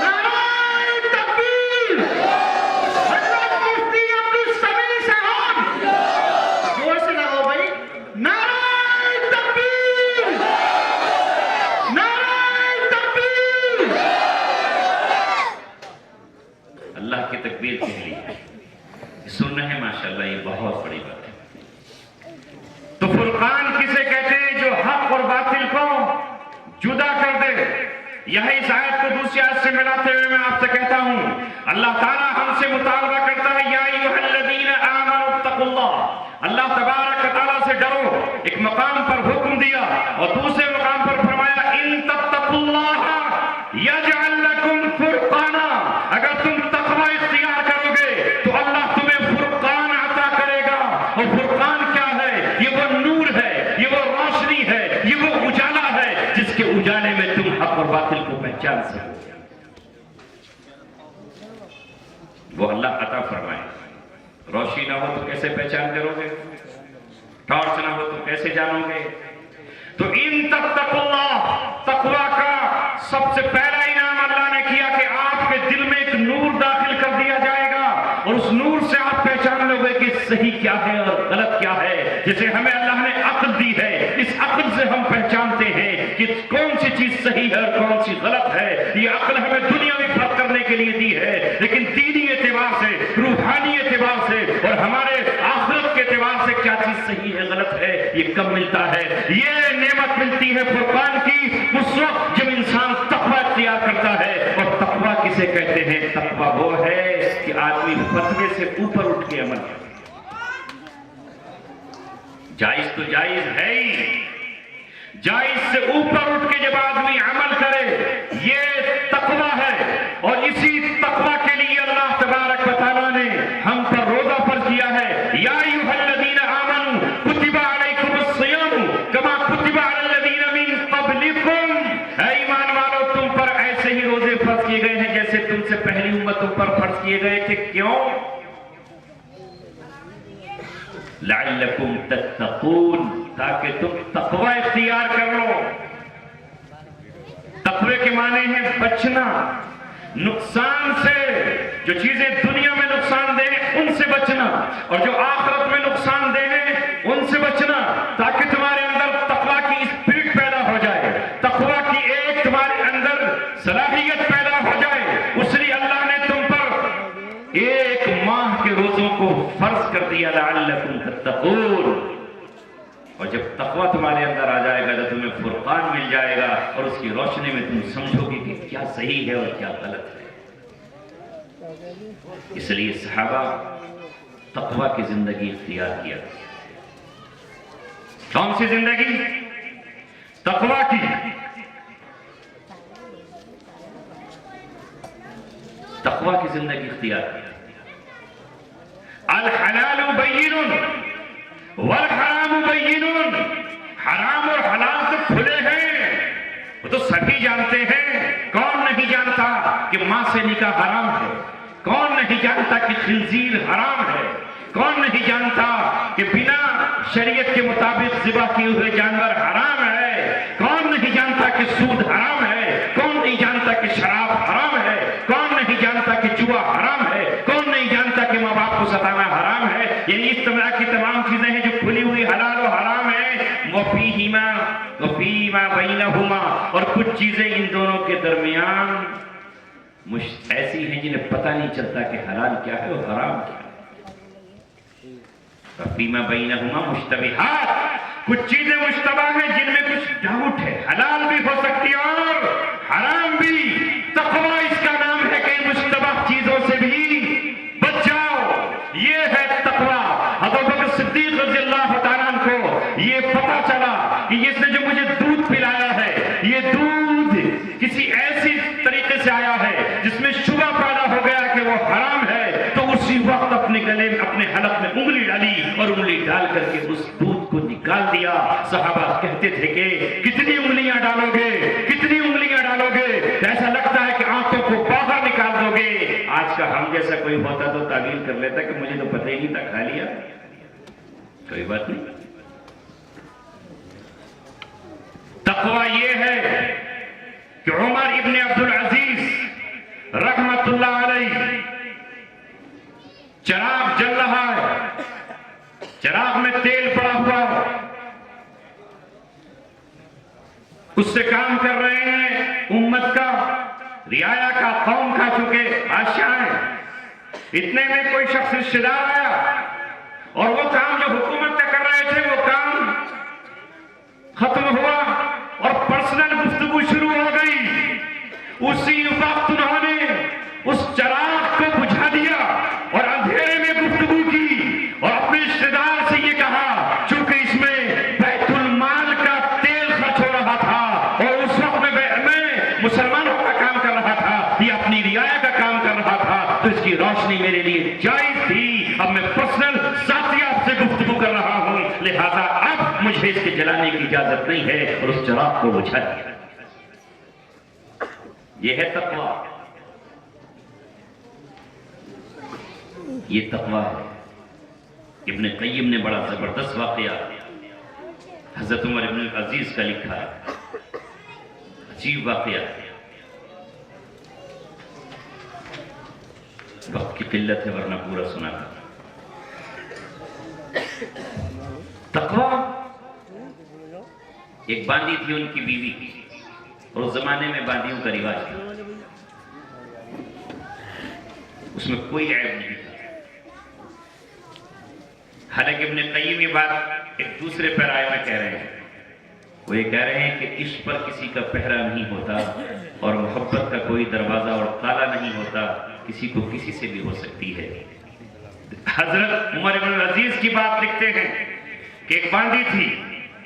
[SPEAKER 2] نعرہ تکبیر، حضرت مفتی عبدالسمیع صاحب، زور سے لگاؤ بھائی، نعرہ تکبیر، نعرہ تکبیر۔
[SPEAKER 1] اللہ کی تکبیر کہہ لی، سن رہے ہیں ماشاءاللہ، یہ بہت بڑی بات ہے۔ تو فرقان کسے کہتے ہیں؟ جو حق اور باطل کو جدا کر دے۔ یہی اس آیت کو دوسری آیت سے ملاتے ہوئے میں آپ سے کہتا ہوں، اللہ تعالیٰ ہم سے مطالبہ کرتا ہے یا ایھا الذین آمنوا اتقوا اللہ، اللہ تبارک و تعالیٰ سے ڈرو۔ ایک مقام پر حکم دیا اور دوسرے مقام پر فرمایا ان تتقوا اللہ یجعل لکم فرقانا، اگر تم تقوی اختیار کرو گے تو اللہ تمہیں فرقان عطا کرے گا۔ اور فرقان کیا ہے؟ یہ وہ نور ہے، یہ وہ روشنی ہے، یہ وہ اجالا ہے جس کے اجالے میں تم حق اور باطل کو پہچان سکو۔ وہ اللہ عطا فرمائے۔ روشنی نہ ہو تو کیسے پہچان کرو گے؟ ٹارچ نہ ہو تو کیسے جانو گے؟ تو ان تتقوا اللہ، تقوی کا سب سے پہلا انعام اللہ نے کیا کہ آپ کے دل میں ایک نور داخل کر دیا جائے گا اور اس نور سے آپ پہچان لو گے کہ صحیح کیا ہے اور غلط کیا ہے۔ جسے ہمیں اللہ نے عقل دی ہے، اس عقل سے ہم پہچانتے ہیں کہ کون سی چیز صحیح ہے اور کون سی غلط ہے۔ یہ عقل ہمیں دنیا میں فرق کرنے کے لیے دی ہے، لیکن دینی اعتبار سے، روحانی اعتبار سے اور ہمارے آخرت کے اعتبار سے کیا چیز صحیح ہے غلط ہے یہ کب ملتا ہے؟ یہ نعمت ملتی ہے فرقان کی اس وقت جب انسان تقوی اختیار کرتا ہے۔ اور تقوی کسے کہتے ہیں؟ تقوی وہ ہے کہ آدمی فتوے سے اوپر اٹھ کے عمل کرے۔ جائز تو جائز ہے ہی، جائز سے اوپر اٹھ کے جب آدمی عمل کرے یہ تقوی ہے۔ اور اسی تقوی کے لیے اللہ تبارک و تعالیٰ نے ہم پر روزہ فرض کیا ہے۔ یا ایھا الذین آمنوا کتب علیکم الصیام کما کتب علی الذین من قبلکم، اے ایمان والو تم پر ایسے ہی روزے فرض کیے گئے ہیں جیسے تم سے پہلی امتوں پر فرض کیے گئے تھے۔ کیوں؟ لعلکم تتقون، تاکہ تم تقوی اختیار کر لو۔ تقوی کے معنی ہے بچنا نقصان سے، جو چیزیں دنیا میں نقصان دیں ان سے بچنا اور جو آخرت میں نقصان دیں ان سے بچنا، تاکہ تمہارے اندر تقوی کی اسپرٹ پیدا ہو جائے، تقوی کی ایک تمہارے اندر صلاحیت پیدا ہو جائے۔ اس لیے اللہ نے تم پر ایک ماہ کے روزوں کو فرض کر دیا لعلکم تتقون۔ اور جب تقوی تمہارے اندر آ جائے گا تو تمہیں فرقان مل جائے گا اور اس کی روشنی میں تم سمجھو گے کہ کیا صحیح ہے اور کیا غلط ہے۔ اس لیے صحابہ تقوی کی زندگی اختیار کیا۔ کون سی زندگی؟ تقوی کی۔ تقوی کی زندگی اختیار کی۔ الحلال بین والحرام بین، حرام اور حلال تو کھلے ہیں، وہ تو سبھی جانتے ہیں۔ کون نہیں جانتا کہ ماں سے نکاح حرام ہے؟ کون نہیں جانتا کہ خنزیر حرام ہے؟ کون نہیں جانتا کہ بنا شریعت کے مطابق ذبح کیے ہوئے جانور حرام ہے؟ کون نہیں جانتا کہ سود حرام ہے؟ کون نہیں جانتا کہ شراب حرام ہے؟ کون نہیں جانتا کہ جوا حرام ہے؟ کون نہیں جانتا کہ ماں باپ کو ستانا حرام ہے؟ یعنی اس طرح کی تمام چیزیں ہیں جو کھلی ہوئی حلال و حرام ہیں۔ وفیہما وفیما بینہما، اور کچھ چیزیں ان دونوں کے درمیان ایسی ہیں جنہیں پتہ نہیں چلتا کہ حلال کیا ہے اور حرام کیا ہے۔ وفیما بینہما مشتبہات، کچھ چیزیں مشتبہ ہیں جن میں کچھ ڈاؤٹ ہے، حلال بھی ہو سکتی ہے اور حرام بھی۔ تقویٰ اس کا نام ہے کہ مشتبہ چیزوں سے بھی بچ جاؤ، یہ ہے تقویٰ۔ حضرت بکر صدیق رضی اللہ تعالیٰ عنہ کو یہ پتا چلا کہ اس نے جو مجھے دودھ پلایا ہے، یہ دودھ کسی ایسی طریقے سے آیا ہے جس میں شبہ پیدا ہو گیا کہ وہ حرام ہے، تو اسی وقت اپنے گلے میں اپنے حلق میں انگلی ڈالی اور انگلی ڈال کر کے اس دودھ کو نکال دیا۔ صحابہ کہتے تھے کہ کتنی انگلیاں ڈالو گے، کتنی انگلیاں ڈالو گے؟ ایسا لگتا ہے کہ آنکھوں کو باہر نکال دو گے۔ آج کا ہم جیسا کوئی ہوتا تو تعبیر کر لیتا کہ مجھے تو پتہ ہی نہیں تھا، کھا لیا، کوئی بات نہیں۔ تقویٰ یہ ہے کہ عمر ابن عبدالعزیز رحمت اللہ علیہ، چراغ جل رہا ہے، چراغ میں تیل پڑا ہوا ہے، اس سے کام کر رہے ہیں امت کا، رعایا کا، قوم کا، چونکہ بادشاہ ہے۔ اتنے میں کوئی شخص رشتہ دار آیا اور وہ کام جو حکومت کا کر رہے تھے وہ کام ختم ہوا اور پرسنل گفتگو شروع ہو گئی۔ اسی وقت انہوں نے اس چراغ کو بجھا دیا اور اندھیرے میں گفتگو کی اور اپنے رشتہ دار سے یہ کہا، چونکہ اس میں بیت المال کا تیل خرچ ہو رہا تھا اور اس وقت میں مسلمانوں کا کام کر رہا تھا، یہ اپنی رعایا کا کام کر رہا تھا، تو اس کی روشنی میرے لیے جائز تھی۔ اب میں پرسنل ذاتی آپ سے گفتگو کر رہا ہوں، لہذا اب مجھے اس کے جلانے کی اجازت نہیں ہے، اور اس چراغ کو بجھا دیا۔ یہ ہے تقویٰ، یہ تقویٰ ہے۔ ابن قیم نے بڑا زبردست واقعہ حضرت عمر ابن العزیز کا لکھا ہے، عجیب واقعہ ہے۔ وقت کی قلت ہے ورنہ پورا سنا تھا۔ تقویٰ، ایک باندی تھی، ان کی بیوی، اور اس زمانے میں باندیوں کا رواج تھا، اس میں کوئی عیب نہیں تھا۔ حالانکہ ابن قیم یہ بات ایک دوسرے پیرائے میں کہہ رہے ہیں، وہ یہ کہہ رہے ہیں کہ عشق پر کسی کا پہرا نہیں ہوتا اور محبت کا کوئی دروازہ اور تالا نہیں ہوتا، کسی کو کسی سے بھی ہو سکتی ہے۔ حضرت عمر بن العزیز کی بات لکھتے ہیں کہ ایک باندی تھی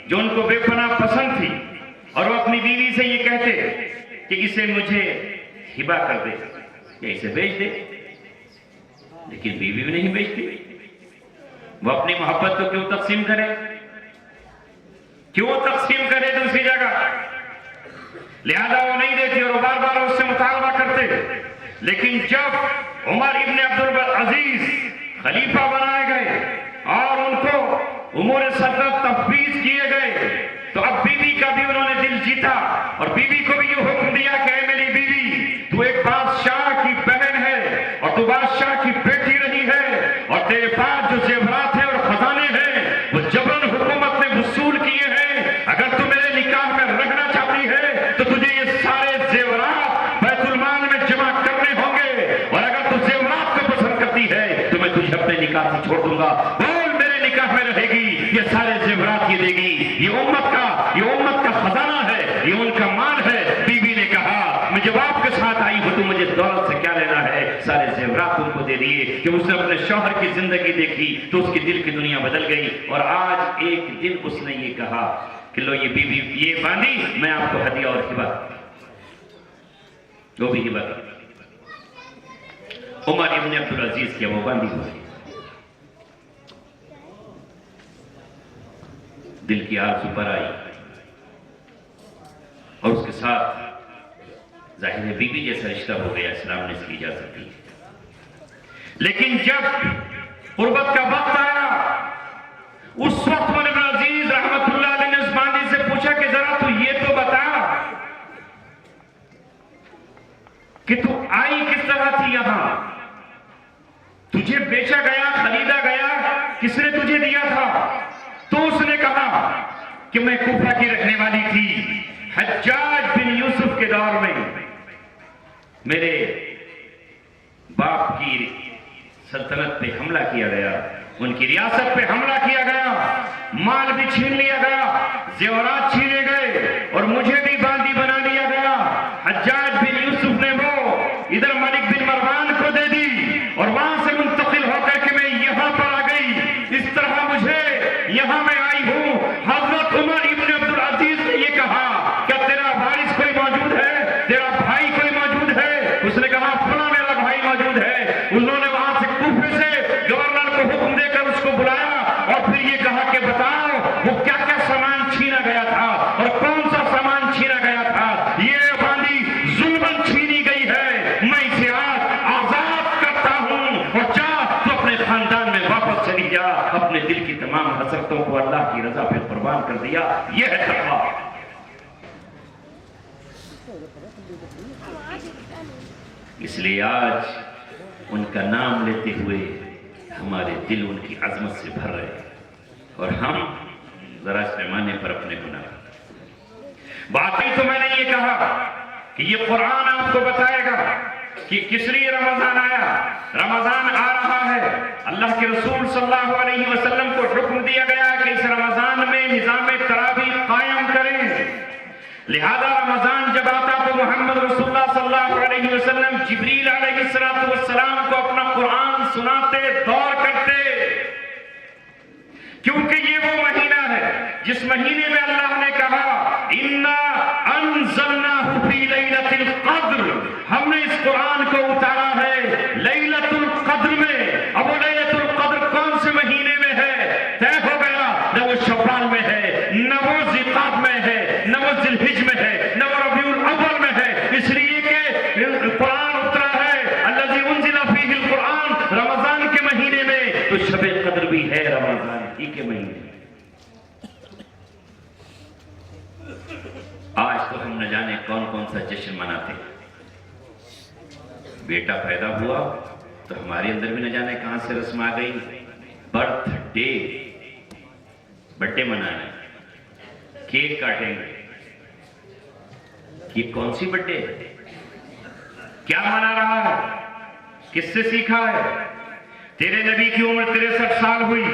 [SPEAKER 1] جو ان کو بے پناہ پسند تھی، اور وہ اپنی بیوی سے یہ کہتے کہ اسے مجھے ہبہ کر دے یا اسے بیچ دے، لیکن بیوی بھی نہیں بیچتی۔ وہ اپنی محبت کو کیوں تقسیم کرے، کیوں تقسیم کرے دوسری جگہ؟ لہذا وہ نہیں دیتی اور وہ بار بار اس سے مطالبہ کرتے۔ لیکن جب عمر ابن عبدالعزیز خلیفہ بنائے گئے اور ان کو امور سلطنت تفویض کیے گئے، تو اب بیوی کا بھی انہوں نے دل جیتا اور بیوی کو بھی یہ حکم دیا کہ اے میری بیوی، تو ایک بادشاہ کی بہن ہے اور تو بادشاہ کی بیٹی رہی ہے، اور تیرے پاس جو زیورات ہیں اور خزانے ہیں وہ جبرن حکومت نے وصول کیے ہیں۔ اگر تو میرے نکاح میں رہنا چاہتی ہے تو تجھے یہ سارے زیورات بیت المال میں جمع کرنے ہوں گے، اور اگر تو زیورات کو پسند کرتی ہے تو میں تجھے اپنے نکاح سے چھوڑ دوں گا۔ بول، میرے نکاح میں رہے گی، یہ سارے زیورات یہ دے گی، یہ امت کا خزانہ ہے، یہ ان کا مال ہے۔ بی بی نے کہا میں جب آپ کے ساتھ آئی ہوں تو مجھے دولت سے کیا لینا ہے، سارے زیورات ان کو دے دیے۔ کہ اس نے اپنے شوہر کی زندگی دیکھی تو اس کی دل کی دنیا بدل گئی، اور آج ایک دن اس نے یہ کہا کہ لو یہ بی بی یہ باندھی، میں آپ کو ہدیہ اور ہبہ، وہ بھی ہبہ۔ عمر ابن عبدالعزیز کیا وہ باندھی ہوئی، دل کی آرزو پر آئی، اور اس کے ساتھ ظاہر ہے بی بی جیسا رشتہ ہو گیا، اسلام نے اس کی اجازت دی۔ لیکن جب قربت کا وقت آیا، اس وقت عمر ابن عزیز رحمت اللہ علیہ نے اس باندھی سے پوچھا کہ ذرا تو یہ تو بتا کہ تو آئی کس طرح تھی یہاں، تجھے بیچا گیا، خریدا گیا، کس نے تجھے دیا تھا؟ تو اس نے کہا کہ میں کوفہ کی رہنے والی تھی، حجاج بن یوسف کے دور میں میرے باپ کی سلطنت پہ حملہ کیا گیا، ان کی ریاست پہ حملہ کیا گیا، مال بھی چھین لیا گیا، زیورات چھینے گئے، اور مجھے بھی باندھی بنا لیا گیا۔ حجاج بن یوسف نے وہ ادھر ملک بن مروان کو دے دی، اور وہاں سے منتقل ہو کر کے میں یہاں پر آ گئی، اس طرح مجھے یہاں میں آئی ہوں۔ حضرت عمر ابن عبدالعزیز نے یہ کہا کیا تیرا وارث کوئی موجود ہے، تیرا بھائی کوئی موجود ہے؟ اس نے کہا فلاں میرا بھائی موجود ہے۔ انہوں نے وہاں سے کوفے سے گورنر کو حکم دے کر اس کو بلایا، اور پھر یہ کہا کہ بتاؤ وہ کیا کیا سامان چھینا گیا تھا اور کون سا سامان چھینا گیا تھا۔ یہ باندھی ظلماً چھینی گئی ہے، میں اسے آج آزاد کرتا ہوں، اور جا تو اپنے خاندان میں واپس چلی جا، اپنے دل کی تمام حسرتوں کو اللہ کی رضا پہ قربان کر دیا۔ یہ ہے تقویٰ۔ اس لیے آج ان کا نام لیتے ہوئے ہمارے دل ان کی عظمت سے بھر رہے ہیں، اور ہم ذرا اس پیمانے پر اپنے گناہ۔ باقی تو میں نے یہ کہا کہ یہ قرآن آپ کو بتائے گا کہ کس لیے رمضان آیا۔ رمضان آ رہا ہے، اللہ کے رسول صلی اللہ علیہ وسلم کو حکم دیا گیا کہ اس رمضان میں نظام تراویح قائم کریں، لہذا رمضان جب آتا تو محمد رسول اللہ صلی اللہ علیہ وسلم جبریل علیہ السلام کو اپنا قرآن سناتے، دور کرتے، کیونکہ یہ وہ مہینہ ہے جس مہینے میں اللہ نے کہا اِنَّا أَنزَلْنَاهُ فِي لَيْلَةِ الْقَدْرِ، ہم نے اس قرآن کو اتارا ہے لیلۃ القدر میں۔ اب وہ لیلۃ القدر کون سے مہینے میں ہے طے ہو گیا، نہ وہ شوال میں ہے، نہ وہ ذی-القعدہ میں ہے، نہ وہ ذی الحجہ میں ہے، نہ وہ ربیع الاول میں ہے، اس لیے کہ قرآن اترا ہے الذی انزل فیہ القرآن رمضان کے مہینے میں، تو شب قدر بھی ہے رمضان ہی کے مہینے میں۔ آج تو ہم نہ جانے کون کون سا جشن مناتے، بیٹا پیدا ہوا تو ہمارے اندر بھی نہ جانے کہاں سے رسم آ گئی، برتھ ڈے، برتھ ڈے منانا، کیک کاٹیں گے۔ یہ کون سی برتھ ڈے ہے؟ کیا منا رہا ہے؟ کس سے سیکھا ہے؟ تیرے نبی کی عمر 63 سال ہوئی،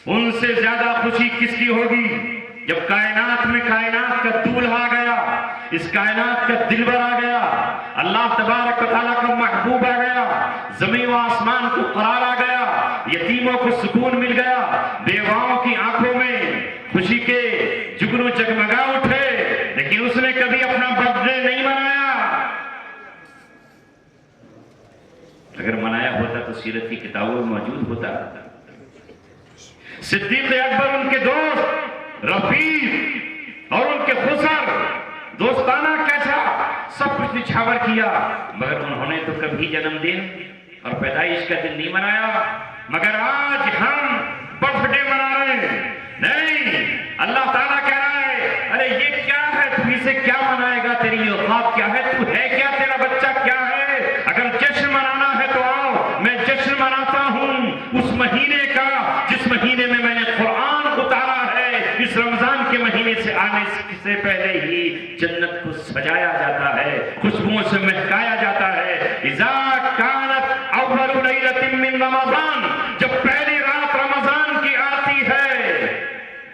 [SPEAKER 1] ان سے زیادہ خوشی کس کی ہوگی جب کائنات میں کائنات کا دولہا آ گیا، اس کائنات کا دلبر آ گیا، اللہ تبارک و تعالیٰ کا محبوب آ گیا، زمین و آسمان کو قرار آ گیا، یتیموں کو سکون مل گیا، بیواؤں کی آنکھوں میں خوشی کے جگنو جگمگا اٹھے، لیکن اس نے کبھی اپنا برتھ ڈے نہیں منایا۔ اگر منایا ہوتا تو سیرت کی کتابوں میں موجود ہوتا۔ صدیق اکبر ان کے دوست، رفیق اور ان کے خسر، دوستانہ کیسا سب کچھ نچھاور کیا، مگر انہوں نے تو کبھی جنم دن اور پیدائش کا دن نہیں منایا۔ مگر آج ہم برتھ ڈے منا رہے ہیں۔ نہیں، اللہ تعالیٰ کہہ رہا ہے ارے یہ کیا ہے، تو اسے کیا منائے گا، تیری اوقات کیا ہے، تو ہے کیا، تیرا بچہ کیا ہے؟ اگر جشن منانا ہے تو آؤ، میں جشن مناتا ہوں اس مہینے کا جس مہینے میں میں نے قرآن اتارا ہے۔ اس رمضان کے مہینے سے آنے سے پہلے ہی جنت کو سجایا جاتا ہے، خوشبوؤں سے مہکایا جاتا ہے۔ اذا کانت اول لیلۃ من رمضان، جب پہلی رات رمضان کی آتی ہے،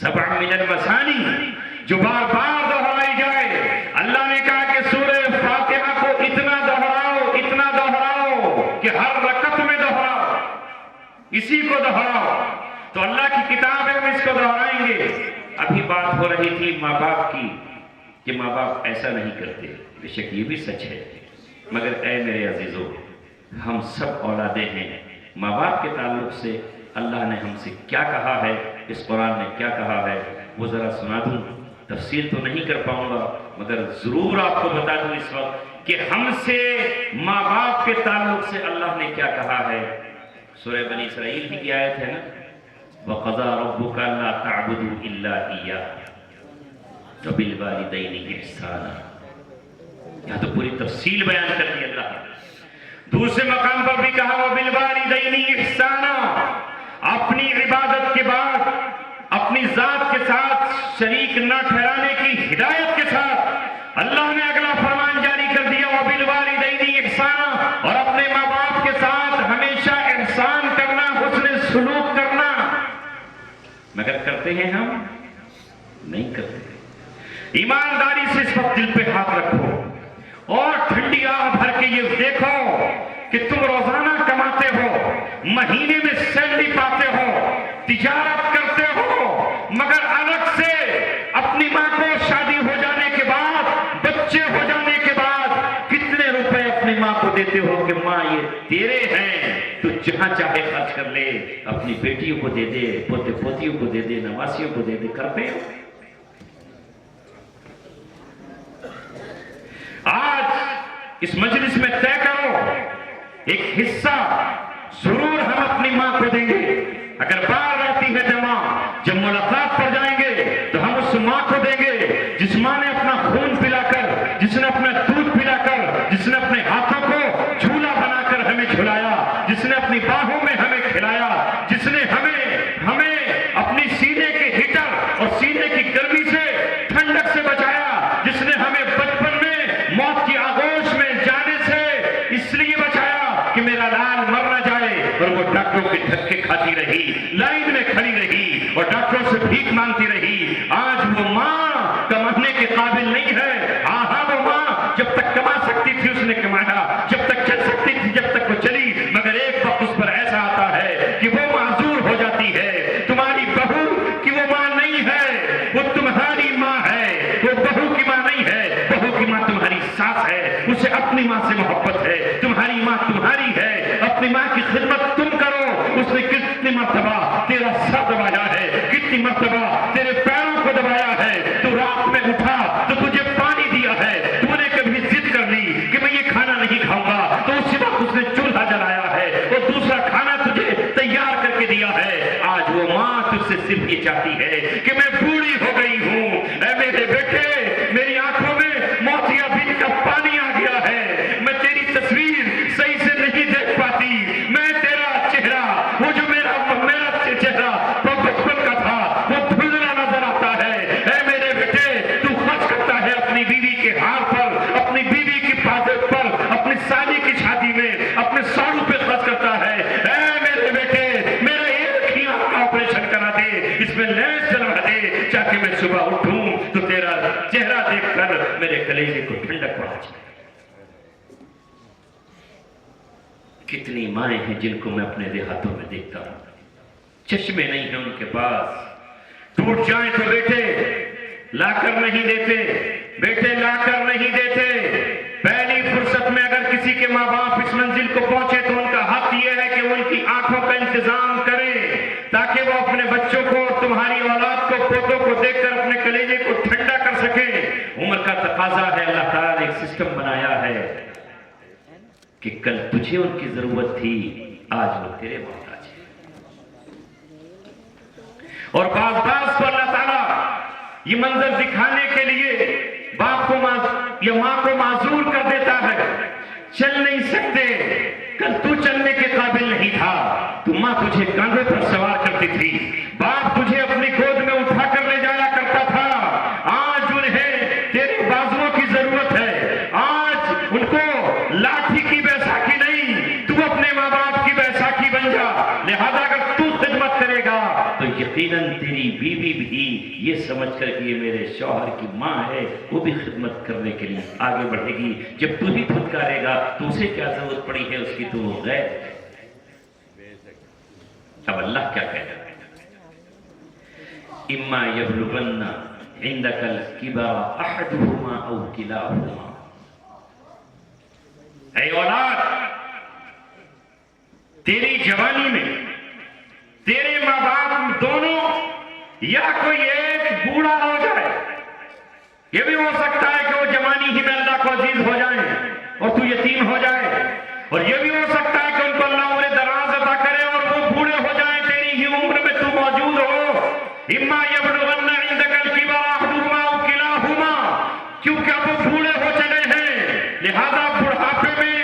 [SPEAKER 1] سبع من المثانی جو بار بار دہرائی جائے. اللہ نے کہا کہ سورہ فاتحہ کو اتنا دہراؤ کہ ہر رکعت میں دہراؤ, اسی کو دہراؤ. تو اللہ کی کتاب ہے, ہم اس کو دہرائیں گے. ابھی بات ہو رہی تھی ماں باپ کی کہ ماں باپ ایسا نہیں کرتے. بے شک یہ بھی سچ ہے, مگر اے میرے عزیزو, ہم سب اولادیں ہیں. ماں باپ کے تعلق سے اللہ نے ہم سے کیا کہا ہے, اس قرآن نے کیا کہا ہے, وہ ذرا سنا دوں. تفصیل تو نہیں کر پاؤں گا, مگر ضرور آپ کو بتا دوں اس وقت کہ ہم سے ماں باپ کے تعلق سے اللہ نے کیا کہا ہے. سورہ بنی اسرائیل کی آیت ہے نا, وَقَضَىٰ رَبُّكَ أَلَّا تَعْبُدُوا إِلَّا إِيَّاهُ وَبِالْوَالِدَيْنِ إِحْسَانًا. یہاں تو پوری تفصیل بیان کر دی اللہ نے. دوسرے مقام پر بھی کہا وَبِالْوَالِدَيْنِ إِحْسَانًا. اپنی عبادت کے بعد اپنی ذات کے ساتھ شریک نہ ٹھہرانے کی ہدایت کے ساتھ اللہ نے اگلا فرمان جاری کر دیا وَبِالْوَالِدَيْنِ إِحْسَانًا. اور اپنے ماں باپ کے ساتھ ہمیشہ احسان کرنا, حسن سلوک کرنا. مگر کرتے ہیں ہم؟ نہیں کرتے. ایمانداری سے اس وقت دل پہ ہاتھ رکھو اور ٹھنڈی آہ بھر کے یہ دیکھو کہ تم روزانہ کماتے ہو, مہینے میں سیلری پاتے ہو, تجارت کرتے ہو, مگر الگ سے اپنی ماں کو شادی ہو جانے کے بعد, بچے ہو جانے کے بعد کتنے روپے اپنی ماں کو دیتے ہو کہ ماں یہ تیرے ہیں, تو جہاں چاہے خرچ کر لے, اپنی بیٹیوں کو دے دے, پوتے پوتیوں کو دے دے, نواسیوں کو دے دے. کرتے ہو؟ آج اس مجلس میں طے کرو ایک حصہ ضرور ہم اپنی ماں کو دیں گے. اگر بار رہتی ہے جمع, جب ملاقات پر جائیں گے تو ہم اس ماں کو دیں گے جس ماں نے اپنا خون پلا کر, جس نے اپنا دودھ پلا کر, جس نے اپنے ہاتھوں کو جھولا بنا کر ہمیں جھلایا, جس نے اپنی باہوں میں ہمیں کھلایا, جس نے ہمیں اپنی سینے کے ہیٹر اور سینے کی گرمی سے, ٹھنڈک سے بچایا, جس نے ہمیں بچپن میں موت کی آغوش میں جانے سے اس لیے بچایا کہ میرا لال مر نہ جائے, اور وہ ڈاکٹروں کے دھکے کھاتی رہی, لائن میں کھڑی رہی اور ڈاکٹروں سے بھیک مانگتی رہی. آج وہ ماں کمانے کے قابل نہیں ہے. ہاں وہ ماں جب تک کما سکتی تھی اس نے کمایا, جب تک چل سکتی تھی جب تک وہ چلی, مگر ایک وقت اس پر ایسا آتا ہے کہ وہ معذور ہو جاتی ہے. تمہاری بہو کی وہ ماں نہیں ہے, وہ تمہاری ماں ہے, وہ بہو کی ماں نہیں ہے. بہو کی ماں تمہاری ساس ہے, اسے اپنی ماں سے محبت ہے. تمہاری ماں تمہاری ہے, اپنی ماں کی خدمت تم کرو. اس نے کتنی مرتبہ تیرا سر دبایا ہے, کتنی مرتبہ تیرے پیروں کو دبایا ہے. تو رات میں اٹھا تو تجھے پانی دیا ہے, تو نے کبھی ضد کر لی کہ میں یہ کھانا نہیں کھاؤں گا, تو اسی وقت اس نے چولہا جلایا ہے اور دوسرا کھانا تجھے تیار کر کے دیا ہے. آج وہ ماں تجھ سے صرف یہ چاہتی ہے کہ میں بوڑھی ہو گئی ہوں, اے میرے بیٹے میری آنکھوں میں موتیابین کا پانی آ گیا ہے, میں تیری تصویر صحیح سے نہیں دیکھ پاتی, میں تیرا چہرہ, وہ جو میرا چہرہ وہ بچپن کا تھا, وہ دھندلا نظر آتا ہے. اے میرے بیٹے تو خرچ کرتا ہے اپنی بیوی کے ہار پر, اپنی بیوی کی حفاظت پر, اپنی سالی کی شادی میں اپنے سالوں پہ خرچ کرتا ہے. اے میرے بیٹے میرا ایک ہی آنکھ کا آپریشن کرا دے, اس میں لینس چلوا دے, تاکہ میں صبح اٹھوں تو تیرا چہرہ دیکھ کر میرے کلیجے کو ٹھنڈک پہنچ جائے. کتنی مائیں ہیں جن کو میں اپنے دیہاتوں میں دیکھتا ہوں, چشمے نہیں ہیں ان کے پاس, ٹوٹ جائیں تو بیٹے لا کر نہیں دیتے, بیٹے لا کر نہیں دیتے. پہلی فرصت میں اگر کسی کے ماں باپ اس منزل کو پہنچے تو ان کا حق یہ ہے کہ وہ ان کی آنکھوں کا انتظام کریں, تاکہ وہ اپنے بچوں کو, تمہاری اولاد کو, پوتوں کو دیکھ کر اپنے کلیجے کو ٹھنڈا کر سکیں. عمر کا تقاضا ہے, اللہ تعالیٰ نے ایک سسٹم بنایا ہے کہ کل تجھے ان کی ضرورت تھی, آج وہ تیرے محتاج ہے. اور بعض پر اللہ تعالیٰ یہ منظر دکھانے کے لیے باپ کو یا ماں کو معذور کر دیتا ہے. چل نہیں سکتے, کل تو چلنے کے قابل نہیں تھا, تو ماں تجھے کاندھے پر سوار کرتی تھی, باپ تجھے اپنی گود میں اٹھا کر لے جایا کرتا تھا. آج انہیں تیرے بازوؤں کی ضرورت ہے, آج ان کو لاٹھی کی بیساکھی نہیں, تو اپنے ماں باپ کی بیساکھی بن جا. لہذا اگر تو خدمت کرے گا تو یقیناً تیری بیوی بھی یہ سمجھ کر کہ یہ میرے شوہر کی ماں ہے، وہ بھی خدمت کرنے کے لیے آگے بڑھے گی۔ جب تو ہی دھتکارے گا تو اسے کیا ضرورت پڑی ہے اس کی، تو وہ غیر ہے۔ اب اللہ کیا کہہ رہا ہے؟ اما یبلغن عندک الکبر احدہما او کلاہما، اے اولاد تیری جوانی میں تیرے ماں باپ دونوں یا کوئی ایک بوڑھا ہو جائے، یہ بھی ہو سکتا ہے کہ وہ جوانی ہی میں اللہ کو عزیز ہو جائیں اور تو یتیم ہو جائے، اور یہ بھی ہو سکتا ہے کہ ان کو اللہ عمر دراز عطا کرے اور وہ بوڑھے ہو جائیں تیری ہی عمر میں تو موجود ہو۔ اما یبلغن عندک الکبر احدہما او کلاہما، کیونکہ اب وہ بوڑھے ہو چلے ہیں، لہذا بڑھاپے میں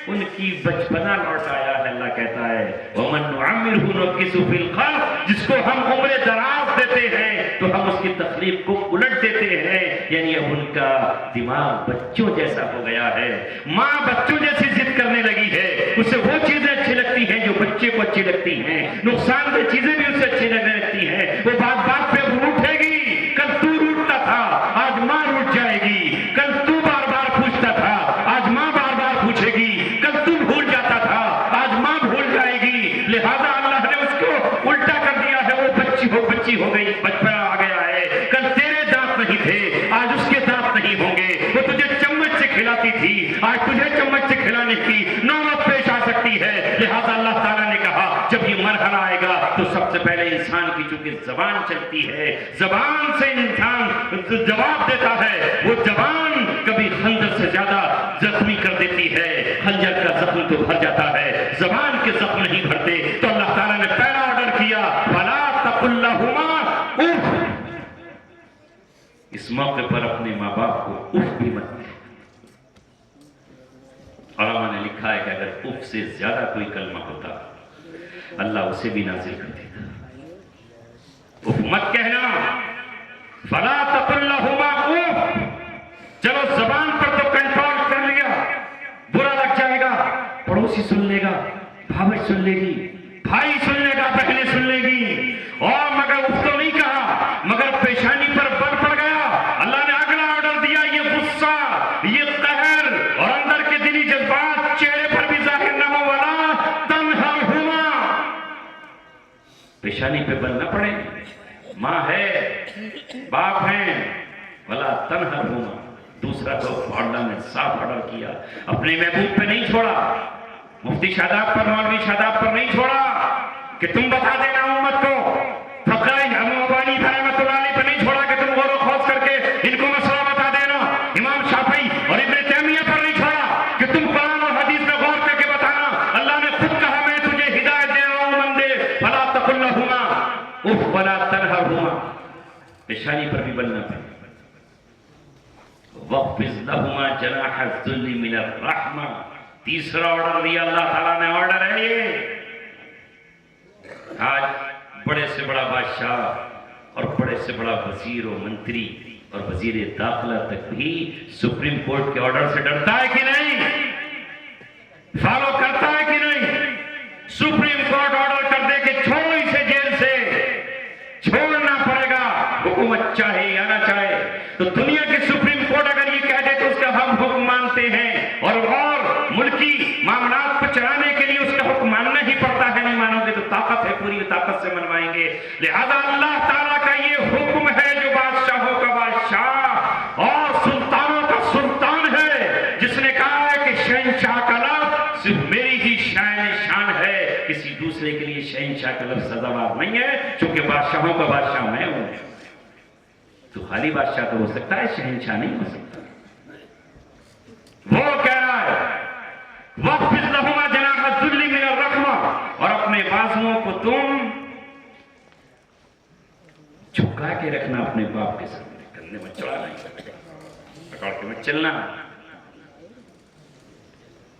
[SPEAKER 1] ان کی بچپنا لوٹ آیا ہے۔ اللہ کہتا ہے وَمَن نُعَمِّرْهُ نُنَكِّسُهُ فِي الْخَلْقِ، جس کو ہم عمر دراز دیتے ہیں تو ہم اس کی تخلیق کو الٹ دیتے ہیں، یعنی اب ان کا دماغ بچوں جیسا ہو گیا ہے۔ ماں بچوں جیسی ضد کرنے لگی ہے، اسے وہ چیزیں اچھی لگتی ہیں جو بچے کو اچھی لگتی ہیں، نقصان دہ چیزیں بھی اسے اچھی لگنے لگتی ہیں۔ وہ بات پہ روٹھے گی، کل تو روٹتا تھا آج ماں روٹ جائے گی، کل تو بار بار پوچھتا تھا آج ماں بار بار پوچھے گی، کل تو بھول جاتا تھا آج ماں بھول جائے گی۔ لہذا اللہ نے اس کو الٹا کر دیا ہے، وہ بچی ہو گئی، بچپنا آ گیا ہے۔ کل تیرے دانت نہیں تھے آج اس کے دانت نہیں ہوں گے، وہ تجھے چمچ سے کھلاتی تھی آج تجھے چمچ سے کھلانے کی نوبت پیش آ سکتی ہے۔ لہذا اللہ تعالیٰ نے کہا جب یہ مرحلہ آئے گا تو سب سے پہلے انسان کی چونکہ زبان چلتی ہے، زبان سے انسان جواب دیتا ہے، وہ زبان کبھی خنجر سے زیادہ زخمی کر دیتی ہے۔ خنجر کا زخم تو بھر جاتا ہے، زبان کے زخم نہیں بھرتے۔ تو اللہ تعالیٰ نے پہلا آرڈر کیا فَلَا تَقُل لَّهُمَا اُف، اس موقع پر اپنے ماں باپ کو اف بھی مت کہے۔ علماء نے لکھا ہے کہ اگر اف سے زیادہ کوئی کلمہ ہوتا اللہ اسے بھی نازل کر دیتا۔ اف مت کہنا، فَلَا تَقُل لَّهُمَا اُف، چلو زبان پر تو کنٹرول کر لیا، برا لگ جائے گا، پڑوسی سن لے گا، بھابش سن لے گی، بھائی سن لے گا، بہنیں سن لے گی، اور مگر اف تو نہیں کہا، مگر پیشانی پر بل پڑ گیا۔ اللہ نے اگلا آرڈر دیا، یہ غصہ، یہ قہر اور اندر کے دلی جذبات چہرے پر بھی ظاہر نہ ہو، وَلَا تَنْهَرْهُمَا، پیشانی پہ بل نہ پڑے، ماں ہے باپ ہیں، وَلَا تَنْهَرْهُمَا۔ دوسرا تو اللہ نے صاف آرڈر کیا، اپنے محبوب پہ نہیں چھوڑا، مفتی شاداب پر مولوی شاداب پر نہیں چھوڑا کہ تم بتا دینا امت کو، فقہ مبانی رحمۃ اللہ علیہ پر نہیں چھوڑا کہ تم غور و خوض کر کے ان کو مسئلہ بتا دینا، امام شافعی اور ابن تیمیہ پر نہیں چھوڑا کہ تم قرآن اور حدیث میں غور کر کے بتانا۔ اللہ نے خود کہا میں تجھے ہدایت دے رہا ہوں بندے، فلا تقل لہما اف ولا تنہرہما، پیشانی پر بھی بلنا پڑے، وَاخْفِضْ لَهُمَا جَنَاحَ الذُّلِّ مِنَ الرَّحْمَةِ۔ تیسرا آرڈر دیا اللہ تعالیٰ نے، آرڈر ہے یہ، آج بڑے سے بڑا بادشاہ اور بڑے سے بڑا وزیر و منتری اور وزیر داخلہ تک بھی سپریم کورٹ کے آرڈر سے ڈرتا ہے کہ نہیں، فالو کرتا ہے کہ نہیں؟ سپریم کورٹ آرڈر کر دے کہ چھوڑو اسے جیل سے، چھوڑنا پڑے گا، حکومت چاہے یا نہ چاہے۔ تو دنیا کے سپریم کورٹ اگر یہ کہہ دے تو اس کا ہم حکم مانتے ہیں، اور ملکی معاملات کو چلانے کے لیے اس کا حکم ماننا ہی پڑتا ہے، نہیں مانو گے تو طاقت ہے، پوری طاقت سے منوائیں گے۔ لہذا اللہ تعالیٰ کا یہ حکم ہے جو بادشاہوں کا بادشاہ اور سلطانوں کا سلطان ہے، جس نے کہا ہے کہ شہنشاہ کا لفظ صرف میری ہی شان ہے، کسی دوسرے کے لیے شہنشاہ کا لفظ سزاوار نہیں ہے، چونکہ بادشاہوں کا بادشاہ میں ہوں۔ تو خالی بادشاہ تو ہو سکتا ہے، شہنشاہ نہیں ہو سکتا۔ وہ کہہ رہا ہے وَاخْفِضْ لَهُمَا جَنَاحَ الذُّلِّ مِنَ الرَّحْمَةِ، اور اپنے بازوؤں کو تم جھکا کے رکھنا اپنے باپ کے سامنے، کندھے میں چڑھا نہیں، پکڑ کے میں چلنا،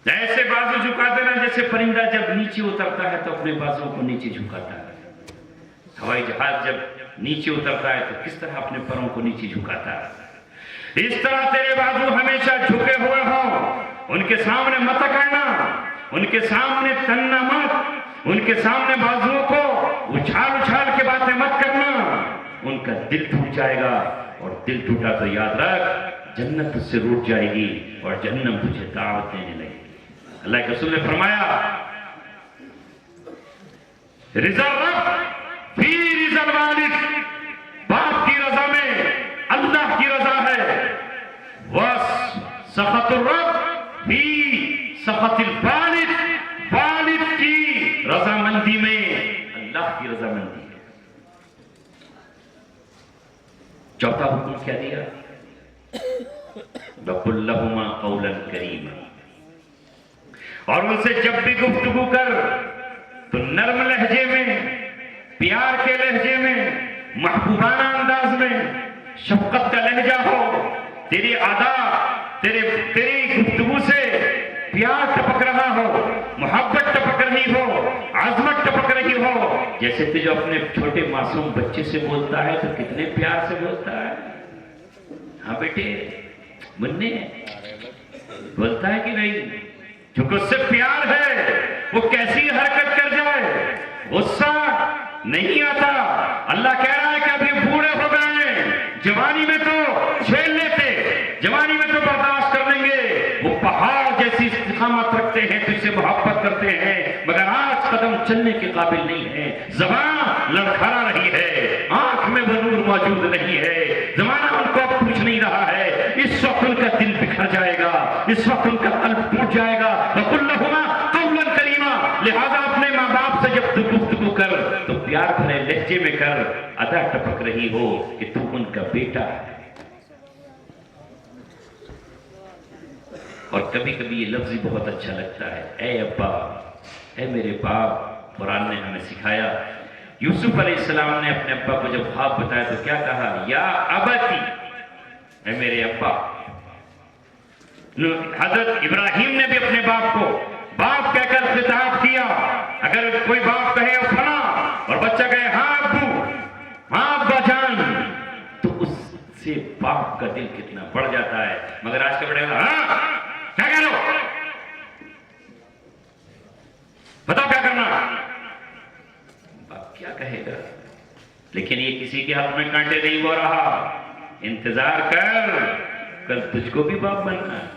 [SPEAKER 1] ایسے بازو جھکا دینا جیسے پرندہ جب نیچے اترتا ہے تو اپنے بازوؤں کو نیچے جھکاتا ہے، ہوائی جہاز جب نیچے اترتا ہے تو کس طرح اپنے پروں کو نیچے جھکاتا ہے، اس طرح تیرے بازو ہمیشہ جھکے ہوئے ہوں، ان کے سامنے مت کرنا، ان کے سامنے تننا مت، ان کے سامنے بازوؤں کو اچھال کے باتیں مت کرنا، ان کا دل ٹوٹ جائے گا، اور دل ٹوٹا تو یاد رکھ جنت تجھ سے روٹ جائے گی اور جہنم تجھے دعوت دینے لگے گی۔ اللہ کے رسول نے فرمایا رضا رب فی رضا الوالد، باپ کی رضا میں اللہ کی رضا ہے، وسخط الرب فی سخط الوالد، والد کی رضامندی میں اللہ کی رضامندی ہے۔ چوتھا حکم کیا دیا؟ وَقُلْ لَهُمَا قَوْلًا كَرِيمًا، اور ان سے جب بھی گفتگو کر تو نرم لہجے میں، پیار کے لہجے میں، محبوبانہ انداز میں، شفقت کا لہجہ ہو، تیری ادا تیری گفتگو سے پیار ٹپک رہا ہو، محبت ٹپک رہی ہو، عظمت ٹپک رہی ہو، جیسے تو جو اپنے چھوٹے معصوم بچے سے بولتا ہے تو کتنے پیار سے بولتا ہے۔ ہاں بیٹے مننے بولتا ہے کہ نہیں؟ کیونکہ اس سے پیار ہے، وہ کیسی حرکت کر جائے غصہ نہیں آتا۔ اللہ کہہ رہا ہے کہ ابھی بوڑھے ہو گئے ہیں، جوانی میں تو جھیل لیتے، جوانی میں تو برداشت کر لیں گے، وہ پہاڑ جیسی استقامت رکھتے ہیں، تجھ سے محبت کرتے ہیں، مگر آج قدم چلنے کے قابل نہیں ہے، زبان لڑکھڑا رہی ہے، آنکھ میں وہ نور موجود نہیں ہے، زمانہ ان کو اب پوچھ نہیں رہا ہے۔ اس وقت ان کا دل بکھر جائے گا، اس وقت ان کا قلب ٹوٹ جائے گا۔ وَقُلْ لَهُمَا قَوْلًا كَرِيمًا، لہذا اپنے ماں باپ سے جب تو گفتگو کر تو پیار بھرے لہجے میں کر، ادا ٹپک رہی ہو کہ تو ان کا بیٹا ہے۔ اور کبھی کبھی یہ لفظ ہی بہت اچھا لگتا ہے، اے ابا، اے میرے باپ۔ قرآن نے ہمیں سکھایا، یوسف علیہ السلام نے اپنے ابا کو جب خواب بتایا تو کیا کہا؟ یا ابتی، اے میرے ابا۔ حضرت ابراہیم نے بھی اپنے باپ کو باپ کہہ کر خطاب کیا۔ اگر کوئی باپ کہے فنا اور بچہ کہے ہاں ابو، ہاں ابا جان، تو اس سے باپ کا دل کتنا بڑھ جاتا ہے۔ مگر آج کا بڑے گا ہاں کیا کہہ لو، بتاؤ کیا کرنا، باپ کیا کہے گا؟ لیکن یہ کسی کے حق میں کانٹے نہیں ہو رہا۔ انتظار کر، کل تجھ کو بھی باپ بننا ہے،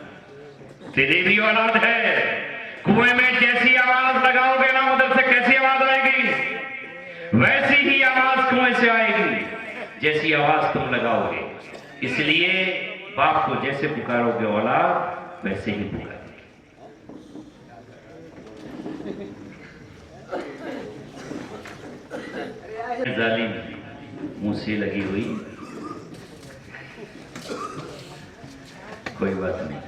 [SPEAKER 1] تیری بھی اولاد ہے۔ کنویں میں جیسی آواز لگاؤ گے نا ادھر سے کیسی آواز آئے گی، ویسی ہی آواز کنویں سے آئے گی جیسی آواز تم لگاؤ گے۔ اس لیے باپ کو جیسے پکارو گے اولاد ویسے ہی پکارو گے۔ ظالم منہ سے لگی ہوئی، کوئی بات نہیں،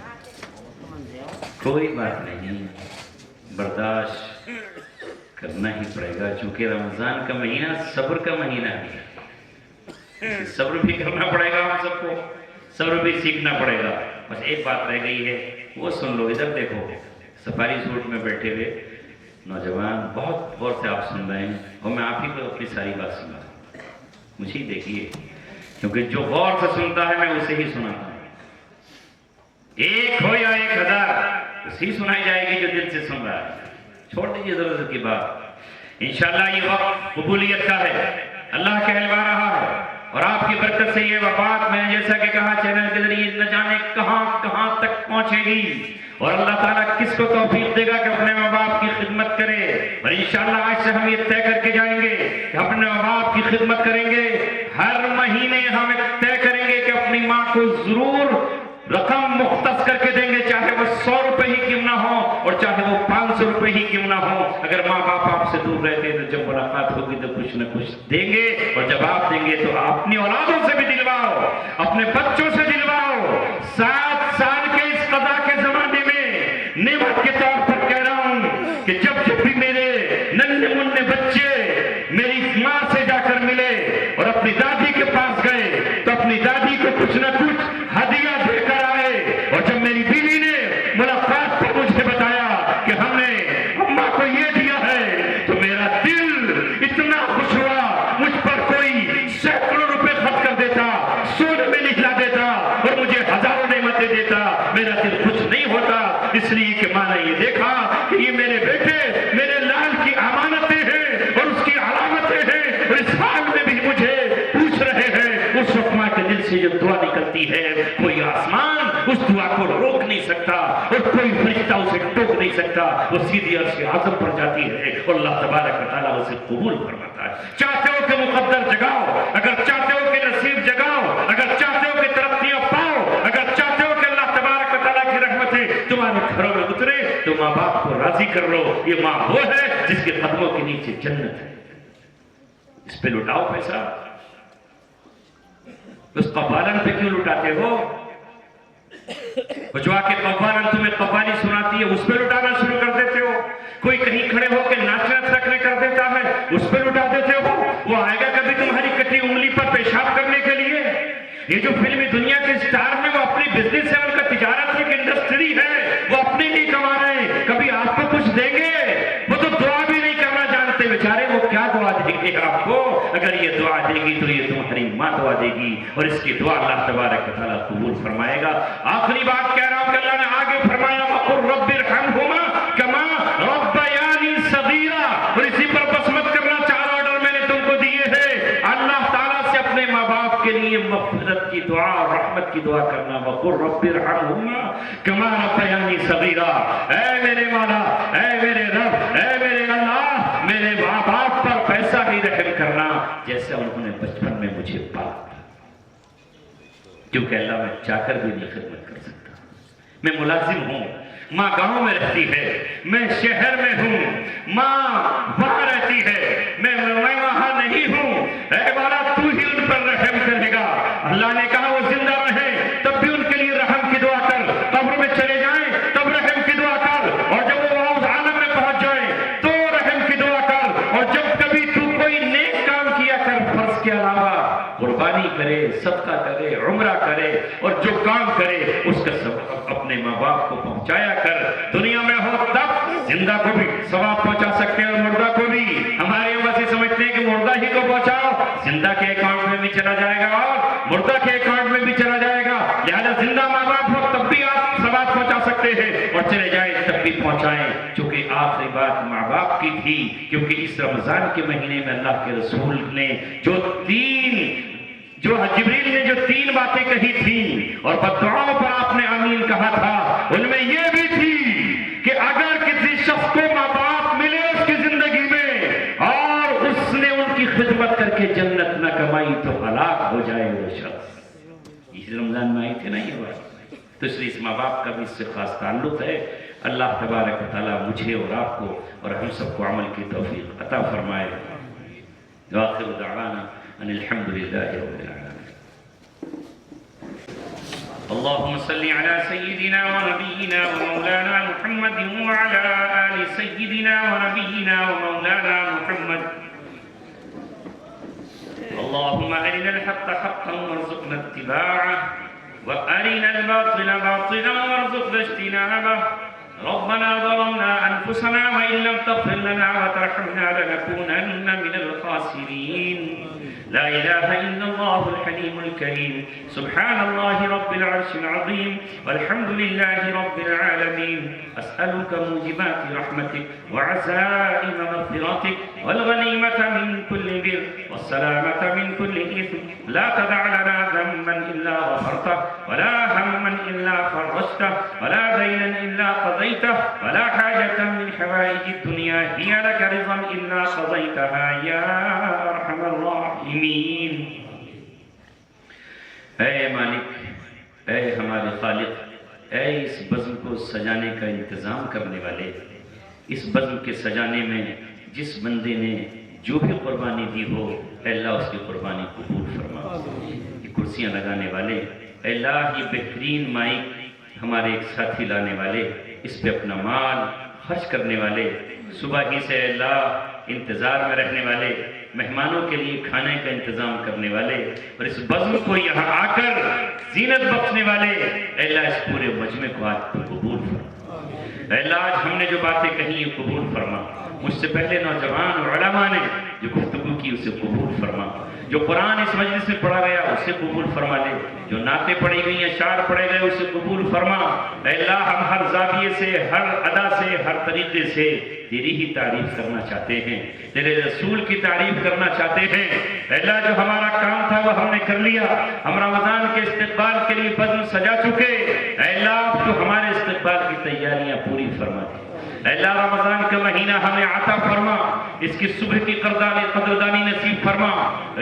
[SPEAKER 1] کوئی بات نہیں، برداشت کرنا ہی پڑے گا، چونکہ رمضان کا مہینہ صبر کا مہینہ ہے، صبر بھی کرنا پڑے گا، ہم سب کو صبر بھی سیکھنا پڑے گا۔ بس ایک بات رہ گئی ہے، وہ سن لو، ادھر دیکھو، سفاری سوٹ میں بیٹھے ہوئے نوجوان بہت غور سے آپ سن رہے ہیں، اور میں آپ ہی کو اپنی ساری بات سنا رہا ہوں، مجھے ہی دیکھیے، کیونکہ جو غور سے سنتا ہے میں اسے ہی سناتا ہوں، ایک ہو یا 1000 اسی سنائی جائے گی جو دل سے سن رہا ہے۔ چھوڑ دیجیے ضرورت کی بات، انشاءاللہ یہ وقت قبولیت کا ہے، اللہ کہلوا رہا ہے، اور آپ کی برکت سے یہ وفات میں جیسا کہ کہا چینل کے ذریعے نہ جانے کہاں کہاں تک پہنچے گی، اور اللہ تعالیٰ کس کو توفیق دے گا کہ اپنے ماں باپ کی خدمت کرے۔ اور انشاءاللہ آج سے ہم یہ طے کر کے جائیں گے کہ اپنے ماں باپ کی خدمت کریں گے، ہر مہینے ہم طے کریں گے کہ اپنی ماں کو ضرور رقم مختص کر کے دیں گے، چاہے وہ 100 روپے ہی کیوں نہ ہو اور چاہے وہ 500 روپے ہی کیوں نہ ہو۔ اگر ماں باپ آپ سے دور رہتے ہیں تو جب ملاقات ہوگی تو کچھ نہ کچھ دیں گے، اور جب آپ دیں گے تو آپ اپنی اولادوں سے بھی دلواؤ، اپنے بچوں سے دلواؤ۔ 7 سال کے اس قضا کے زمانے میں نعمت کے طور پر کہہ رہا ہوں کہ جب جب بھی میرے ننھے منھے بچے میری ماں سے جا کر ملے اور اپنی دادی کے پاس گئے تو اپنی دادی کو کچھ نہ کچھ ہدیہ دے کر آئے، اور جب میری بیوی نے ملاقات پر مجھے بتایا کہ ہم نے اماں کو یہ دیا ہے تو میرا دل اتنا خوش ہوا، مجھ پر کوئی سینکڑوں روپے خرچ کر دیتا، سونے میں نکلا دیتا اور مجھے ہزاروں نعمتیں دیتا، میرا دل خوش نہیں ہوتا، اس لیے کہ ماں نے یہ دیکھا کہ یہ میرے بیٹے میرے لال کی امانتیں ہیں اور اس کی علامتیں ہیں، اور اس حال میں بھی مجھے پوچھ رہے دعا کو روک نہیں سکتا اور کوئی فرشتہ اسے ٹوک نہیں سکتا. وہ سیدھی عرش اعظم پر جاتی ہے اور اللہ تبارک و تعالیٰ اسے قبول فرماتا ہے. چاہتے ہو کہ مقدر جگاؤ, اگر چاہتے ہو کہ نصیب جگاؤ, اگر چاہتے ہو کہ ترقیاں پاؤ, اگر چاہتے ہو کہ اللہ تبارک و تعالیٰ کی رحمتیں تمہارے گھروں میں اترے تو ماں باپ کو راضی کر لو. یہ ماں وہ ہے جس کے قدموں کے نیچے جنت ہے. اس پہ لٹاؤ پیسہ. اس قوالن پہ کیوں لٹاتے ہو؟ جو کے قوالن تمہیں قوالی سناتی ہے اس پہ لٹانا شروع کر دیتے ہو. کوئی کہیں کھڑے ہو کے ناچنا تھرکنے کر دیتا ہے اس پہ لٹا دیتے ہو. وہ آئے گا کبھی تمہاری کٹی انگلی پر پیشاب کرنے کے لیے؟ یہ جو فلمی دنیا کے سٹار ہیں وہ اپنی بزنس ہے, ان کا تجارت ہے, انڈسٹری ہے, وہ اپنے لیے کما رہے ہیں. کبھی آپ کو کچھ دیں گے؟ وہ تو دعا بھی نہیں کرنا جانتے بیچارے. وہ کیا دعا دیں گے آپ کو؟ اگر یہ دعا دے گی تو یہ تمہاری ماں دعا دے گی اور اس کی دعا اللہ تبارک و تعالیٰ قبول فرمائے گا. آخری بات کہہ رہا ہوں کہ اللہ نے آگے فرمایا وَقُلْ رَبِّ ارْحَمْهُمَا كَمَا رَبَّيَانِي صَغِيرًا. اور اسی پر بس مت کرنا, 4 آرڈر میں نے تم کو دیے ہیں. اللہ تعالیٰ سے اپنے ماں باپ کے لیے مغفرت کی دعا اور رحمت کی دعا کرنا. وَقُلْ رَبِّ ارْحَمْهُمَا كَمَا رَبَّيَانِي صَغِيرًا. اے میرے مولا, اے میرے رب, اے میرے اللہ, میرے ماں باپ پر پیسہ ہی رحم کرنا جیسے انہوں نے بچپن میں مجھے پالا. کیونکہ اللہ میں چاہ کر بھی نہیں خدمت کر سکتا. میں ملازم ہوں, ماں گاؤں میں رہتی ہے, میں شہر میں ہوں, ماں وہاں رہتی ہے, میں وہاں نہیں ہوں. اے مولا تو ہی ان پر رحم کرے گا. اللہ نے کہا وہ زندہ رہیں تب بھی ان کے لیے رحم کی دعا کر, قبر میں چلے جائیں تب رحم کی دعا کر, اور جب وہ اس عالم میں پہنچ جائیں تو رحم کی دعا کر. اور جب کبھی تو کوئی نیک کام کیا کر فرض کے علاوہ, قربانی کرے, صدقہ کرے, عمرہ کرے, اور جو کام کرے اس کا سبب اپنے ماں باپ کو پہنچایا کر. دنیا میں ہو تب زندہ کو بھی ثواب پہنچا سکتے ہیں اور مردہ کو بھی. ہمارے ویسے سمجھتے ہیں کہ مردہ ہی کو پہنچاؤ, زندہ کے اکاؤنٹ میں بھی چلا جائے گا اور مردہ کے اکاؤنٹ میں بھی چلا جائے گا. لہذا زندہ ماں باپ ہو تب بھی آپ ثواب پہنچا سکتے ہیں اور چلے جائیں تب بھی پہنچائیں. چونکہ آخری بات ماں باپ کی تھی, کیونکہ اس رمضان کے مہینے میں اللہ کے رسول نے جو جبریل نے جو 3 باتیں کہی تھیں اور بددعاؤں پر آپ نے آمین کہا تھا, ان میں یہ بھی تھی کہ اگر کسی شخص کو ماں باپ ملے اس کی زندگی میں اور اس نے ان کی خدمت کر کے جنت نہ کمائی تو ہلاک ہو جائے وہ شخص. اس رمضان میں آئی تھے نا یہ بات, تو اس لیے اس ماں باپ کا بھی اس سے خاص تعلق ہے. اللہ تبارک و تعالیٰ مجھے اور آپ کو اور ہم سب کو عمل کی توفیق عطا فرمائے. وآخر دعوانا ان الحمد للہ رب العالمین. اللهم صل على سيدنا ونبينا ومولانا محمد وعلى آل سيدنا ونبينا ومولانا محمد. اللهم أرنا الحق حقا وارزقنا اتباعه وأرنا الباطل باطلا وارزقنا اجتنابه. ربنا ظلمنا أنفسنا وإن لم تغفر لنا وترحمنا لنكونن من الخاسرين. لا إله إلا الله الحليم الكريم. سبحان الله رب العرش العظيم والحمد لله رب العالمين. أسألك موجبات رحمتك وعزائم مغفرتك والغنيمة من كل بر والسلامة من كل إثم. لا تدع لنا ذنبا إلا غفرته ولا هما إلا فرجته ولا دينا إلا قضيته ولا حاجة من حوائج الدنيا هي لك رضا إلا قضيتها يا أرحم الراحمين. اے مالک, اے ہمارے خالق, اے اس بزم کو سجانے کا انتظام کرنے والے, اس بزم کے سجانے میں جس بندے نے جو بھی قربانی دی ہو, اے اللہ اس کی قربانی قبول فرما. یہ کرسیاں لگانے والے, اے اللہ یہ بہترین مائک ہمارے ایک ساتھی لانے والے, اس پہ اپنا مال خرچ کرنے والے, صبح ہی سے اے اللہ انتظار میں رہنے والے, مہمانوں کے لیے کھانے کا انتظام کرنے والے, اور اس بزم کو یہاں آ کر زینت بخشنے والے, اے اللہ اس پورے مجمع کو آج قبول فرما. اے اللہ آج ہم نے جو باتیں کہیں یہ قبول فرما. مجھ سے پہلے نوجوان اور علماء نے جو گفتگو کی اسے قبول فرما. جو قرآن اس مجلس میں پڑھا گیا اسے قبول فرما لے. جو نعتیں پڑھی گئی ہیں, اشعار پڑھے گئے اسے قبول فرما. اے اللہ ہم ہر زاویے سے, ہر ادا سے, ہر طریقے سے تیری ہی تعریف کرنا چاہتے ہیں, تیرے رسول کی تعریف کرنا چاہتے ہیں. اے اللہ جو ہمارا کام تھا وہ ہم نے کر لیا. ہم رمضان کے استقبال کے لیے بزم سجا چکے. اے تیاریاں پوری فرما دے اے اللہ رمضان کا مہینہ ہمیں عطا فرما اس کی صبح کی قدردانی نصیب فرما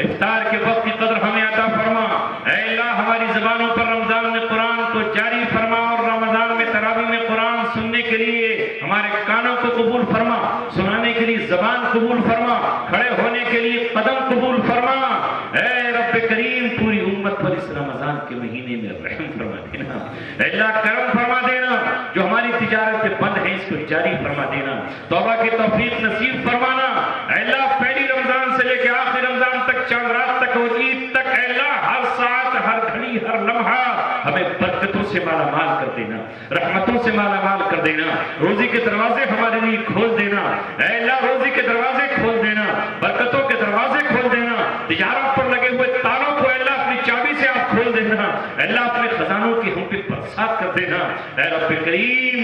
[SPEAKER 1] افطار کے وقت کی قدر ہمیں عطا فرما اے اللہ ہماری زبانوں پر رمضان میں قرآن کو جاری فرما اور رمضان میں تراویح میں قرآن سننے کے لیے ہمارے کانوں کو قبول فرما سنانے کے لیے زبان قبول فرما کھڑے ہونے کے لیے قدم قبول فرما اے رب کریم پوری امت پر اس رمضان کے مہینے میں رحم فرما دینا اے اللہ کرم فرما دینا جو ہماری تجارتیں بند ہیں اس کو جاری فرما دینا توبہ کی توفیق نصیب فرمانا اے اللہ پہلی رمضان سے لے کے آخر رمضان تک چاند رات تک اور عید تک اے اللہ ہر ساعت ہر گھڑی ہر لمحہ ہمیں برکتوں سے مالا مال کر دینا رحمتوں سے مالا مال کر دینا روزی کے دروازے ہمارے لیے کھول دینا اے اللہ روزی کے دروازے کھول دینا برکتوں کے دروازے کھول دینا تجارت پر لگے ہوئے تالوں کو اے اللہ اپنی چابی سے آپ کھول دینا اے اللہ اپنے خزانوں کی ہم پہ برسات کر دینا اے رب کریم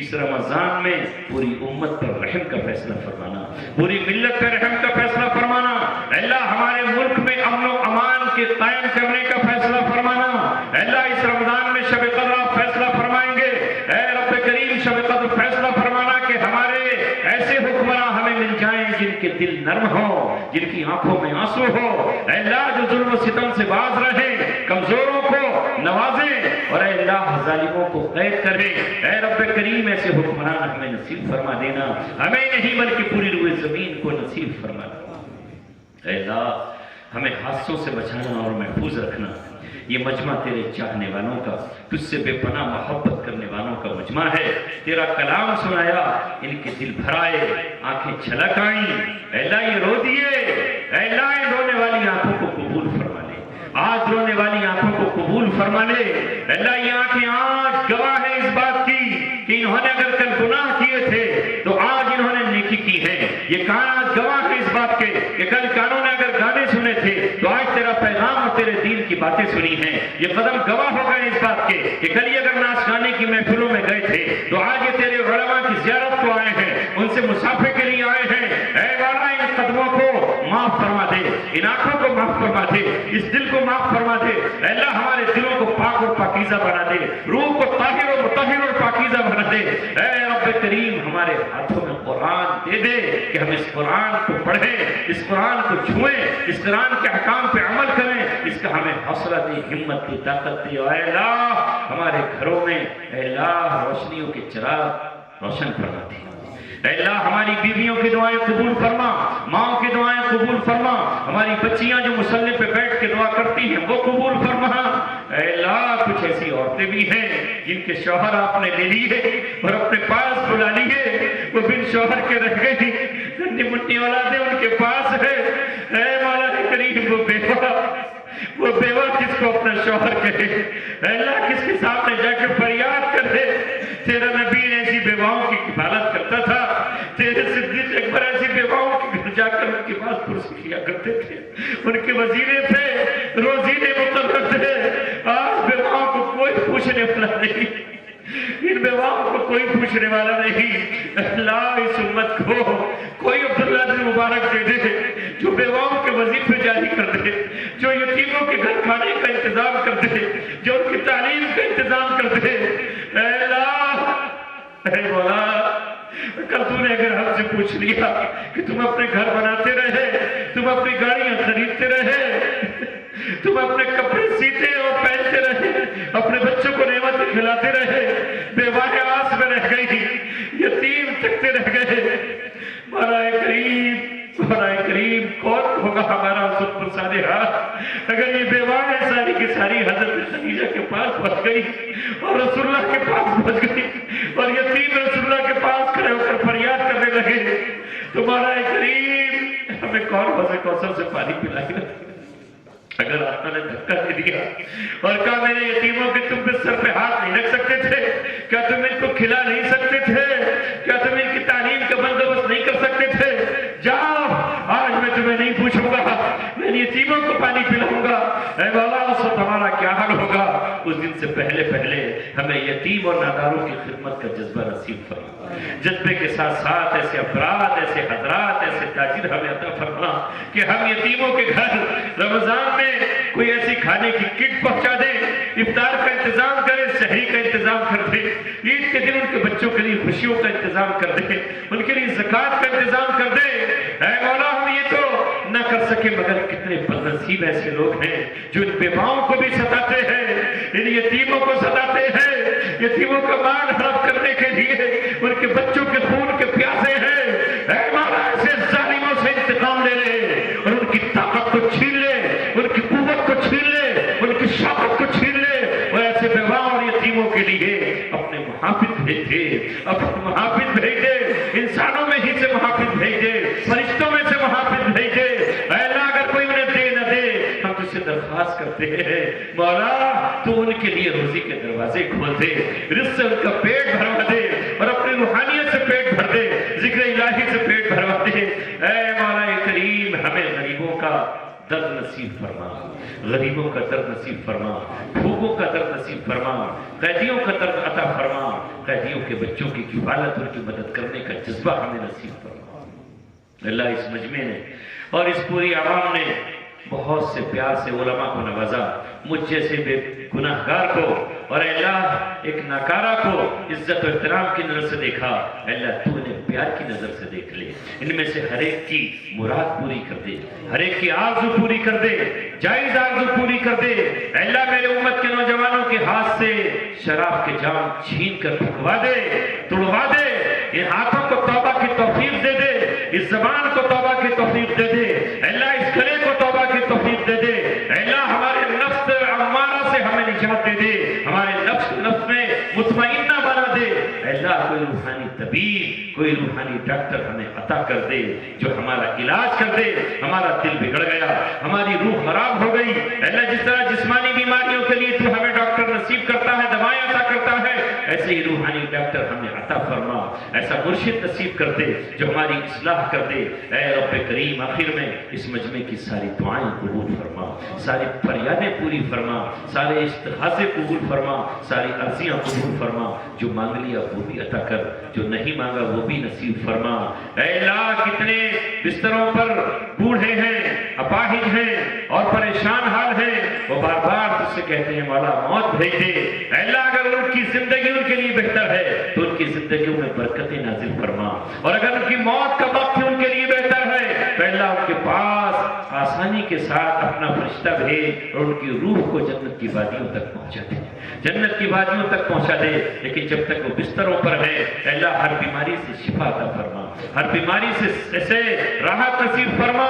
[SPEAKER 1] اس رمضان میں پوری امت پر رحم کا فیصلہ فرمانا پوری ملت پر رحم کا فیصلہ فرمانا اے اللہ ہمارے ملک میں امن و امان کے قائم کرنے کا فیصلہ فرمانا اے اللہ اس رمضان میں شب قدر آپ فیصلہ فرمائیں گے اے رب کریم شب قدر فیصلہ فرمانا کہ ہمارے ایسے حکمراں ہمیں مل جائیں جن کے دل نرم ہو جن کی آنکھوں میں آنسو ہو اے اللہ جو ظلم و ستم سے باز رہیں کمزوروں کو نوازیں اور اے اللہ ظالموں کو قید کرے اے رب کریم ایسے حکمران ہمیں نصیب فرما دینا ہمیں نہیں بلکہ پوری روئے زمین کو نصیب فرما دینا اے اللہ ہمیں حادثوں سے بچانا اور محفوظ رکھنا یہ مجمع تیرے چاہنے والوں کا تجھ سے بے پناہ محبت کرنے والوں کا مجمع ہے تیرا کلام سنایا ان کے دل بھرائے آنکھیں چھلک آئیں اے اللہ یہ رو دیے اے اللہ ان رونے والی آنکھوں کو قبول فرما لے آج رونے والی آنکھوں کو قبول فرما لے اے اللہ یہ آنکھیں آج گواہ ہیں اس بات کی کہ انہوں نے اگر کل گناہ کیے تھے تو آج انہوں نے نیکی کی ہے یہ کان آج گواہ ہے اس بات کے کہ کل کانوں نے اگر گانے سنے تھے تو آج تیرا پیغام اور تیرے دین کی باتیں سنی ہیں یہ قدم گواہ ہو گئے اس بات کے کہ کل یہ اگر ناچ گانے کی محفلوں میں گئے تھے تو آج یہ تیرے علماء کی زیارت کو آئے ہیں ان سے مسافے کے لیے آئے ہیں اے مولا ان قدموں کو معاف فرما دے ان آنکھوں کو معاف فرما دے اس دل کو معاف فرما دے اے اللہ ہمارے دلوں کو پاک اور پاکیزہ بنا دے روح کو طاہر و مطہر اور پاکیزہ بنا دے اے رب کریم ہمارے ہاتھوں میں قرآن دے دے کہ ہم اس قرآن کو پڑھیں اس قرآن کو چھوئیں اس قرآن کے احکام پہ عمل کریں اس کا ہمیں حوصلہ دے ہمت دے طاقت دے اے اللہ ہمارے گھروں میں اے اللہ روشنیوں کے چراغ روشن فرما دے اے اللہ ہماری بیویوں کی دعائیں قبول فرما ماں کی دعائیں قبول فرما ہماری بچیاں جو مصلی پہ بیٹھ کے دعا کرتی ہیں وہ قبول فرما اے اللہ کچھ ایسی عورتیں بھی ہیں جن کے شوہر آپ نے لے لیے اور اپنے پاس بلا لیے وہ بن شوہر کے رہ گئی ننھی منٹی اولادیں ان کے پاس ہے اے مولا کریم وہ بیوہ کس کو اپنا شوہر کہے اے اللہ کس کے سامنے جا کے فریاد کرے تیرا نبی ایسی بیواؤں کی کفالت کرتا تھا تیرے صدیق اکبر ایسی بیواؤں کے گھر جا کر ان کے پاس پرس کیا کرتے تھے ان کے وزیرے تھے روزینے مقرر تھے آج بیواؤں کو کوئی پوچھنے والا نہیں ان بیواؤں کو کوئی پوچھنے والا نہیں اللہ اس امت کو کوئی عبداللہ بن مبارک دے دے جو بیواؤں کے وظیفے جاری کر دے جو یتیموں کے گھر کھانے کا انتظام کر دے جو ان کی تعلیم کا انتظام کر دے اے اللہ اے مولا کل تو نے اگر ہم سے پوچھ لیا کہ تم اپنے گھر بناتے رہے تم اپنی گاڑیاں خریدتے رہے تم اپنے کپڑے سیتے اور پہنتے رہے اپنے بچوں کو نعمتیں کھلاتے رہے بیواہ آس میں رہ گئی یتیم تکتے رہ گئے مولا کریم کون ہوگا ہمارا سب صالحہ اگر یہ بیواہ ساری کی ساری حضرت خدیجہ کے پاس پہنچ گئی اور رسول اللہ کے پاس پہنچ گئی اور یتیم رسول اللہ کے پاس کھڑے ہو کر فریاد کرنے لگے تو مولا کریم ہمیں کون حوض کوثر سے پانی پلائے گا اگر آپ نے دھکا دے دیا اور کہا میرے یتیموں کے تم پہ سر پہ ہاتھ نہیں رکھ سکتے تھے کیا تم ان کو کھلا نہیں سکتے تھے کیا تم ان کی تعلیم کا بندوبست نہیں کر سکتے تھے جاؤ آج میں تمہیں نہیں پوچھوں گا میں یتیموں کو پانی پلاؤں گا اے مولا اس وقت ہمارا کیا حال ہوگا اس دن سے پہلے ہمیں یتیم اور ناداروں کی خدمت کا جذبہ نصیب فرما جذبے کے ساتھ ساتھ ایسے افراد ایسے حضرات ایسے تاجر ہمیں عطا فرما کہ ہم یتیموں کے گھر رمضان میں کوئی ایسی کھانے کی کٹ پہنچا دے افطار کا انتظام کرے سحری کا انتظام کر دے عید کے دن ان کے بچوں خوشیوں کا انتظام کر دے، ان کے لیے زکوٰۃ کا انتظام کر دے۔ اے مولا ہم یہ تو نہ کر سکے، مگر کتنے بدنصیب ایسے لوگ ہیں جو ان بیواؤں کو بھی ستاتے ہیں، ان یتیموں کو ستاتے ہیں، یتیموں کا مال ہڑپ کرنے کے لیے ان کے بچوں کے خون کے پیاسے ہیں۔ اے مولا ایسے ظالموں سے انتقام لے لے اور ان کی طاقت کو چھین لے، ان کی قوت کو چھین لے، ان کی شوکت کو چھین لے، اور ایسے بیواؤں اور یتیموں کے لیے اپنے محافظ بھیج دے، اپنے محافظ بھیج دے، انسانوں میں ہی سے محافظ بھیج دے، فرشتوں میں سے محافظ بھیج دے۔ اے اللہ اگر کوئی انہیں دے نہ دے، ہم تجھ سے درخواست کرتے ہیں مولا تو ان کے لیے روزی کے دروازے کھول دے، رزق سے ان کا پیٹ بھروا دے اور اپنی روحانیت سے پیٹ بھر دے، ذکر الہی سے پیٹ بھروا دے۔ اے مولا کریم ہمیں غریبوں کا درد نصیب فرما، غریبوں کا درد نصیب فرما، بھوکوں کا درد نصیب فرما، قیدیوں کا درد عطا فرما، قیدیوں کے بچوں کی کفالت اور کی مدد کرنے کا جذبہ ہمیں نصیب فرما۔ اللہ اس مجمع نے اور اس پوری عوام نے بہت سے پیار سے علماء کو نوازا، مجھ جیسے بے گناہگار کو اور اللہ ایک ناکارہ کو عزت و احترام کی نظر سے دیکھا۔ اللہ تو انہیں پیار کی نظر سے دیکھ لے، ان میں سے ہر ایک کی مراد پوری کر دے، ہر ایک کی آرزو پوری کر دے، جائز آرزو پوری کر دے۔ اللہ میرے امت کے نوجوانوں کے ہاتھ سے شراب کے جام چھین کر پھکوا دے، توڑوا دے، ان ہاتھوں کو توبہ کی توفیق دے دے، اس زبان کو توبہ کی توفیق دے دے، اللہ اس گلے کو توبہ کی توفیق دے دے، اللہ ہمارے نفس امارہ سے ہمیں نجات دے دے، ہمارے نفس میں مطمئنہ بنا دے۔ اللہ کوئی روحانی طبیب، کوئی روحانی ڈاکٹر ہمیں عطا کر دے جو ہمارا علاج کر دے۔ ہمارا دل بگڑ گیا، ہماری روح خراب ہو گئی، اللہ جس طرح جسمانی بیماریوں کے لیے تو ہمیں ڈاکٹر نصیب کرتا ہے، دوائیں عطا کرتا ہے، ایسے ہی روحانی ڈاکٹر ہمیں عطا فرما، ایسا مرشد نصیب کر دے جو ہماری اصلاح کر دے۔ اے رب کریم آخر میں اس مجمع کی ساری دعائیں قبول فرما، ساری فریادیں پوری فرما، سارے استغاثے قبول فرما، ساری عرضیاں قبول فرما، جو مانگ لیا وہ بھی عطا کر، جو نہیں مانگا وہ بھی نصیب فرما۔ اے اللہ کتنے بستروں پر بوڑھے ہیں، اپاہج ہیں اور پریشان حال ہیں، وہ بار بار تجھ سے کہتے ہیں مولا موت بھیج دے۔ اے اللہ اگر ان کی زندگی ان کے لیے بہتر ہے تو ان کی زندگیوں میں برکتیں نازل فرما، اور اگر ان کی موت کا وقت ان کے لیے بہتر ہے تو اللہ ان کے پاس آسانی کے ساتھ اپنا فرشتہ بھیج اور ان کی روح کو جنت کی وادیوں تک پہنچا دے، جنت کی وادیوں تک پہنچا دے۔ لیکن جب تک وہ بستروں پر ہے اللہ ہر بیماری سے شفا عطا فرما، ہر بیماری سے راحت نصیب فرما۔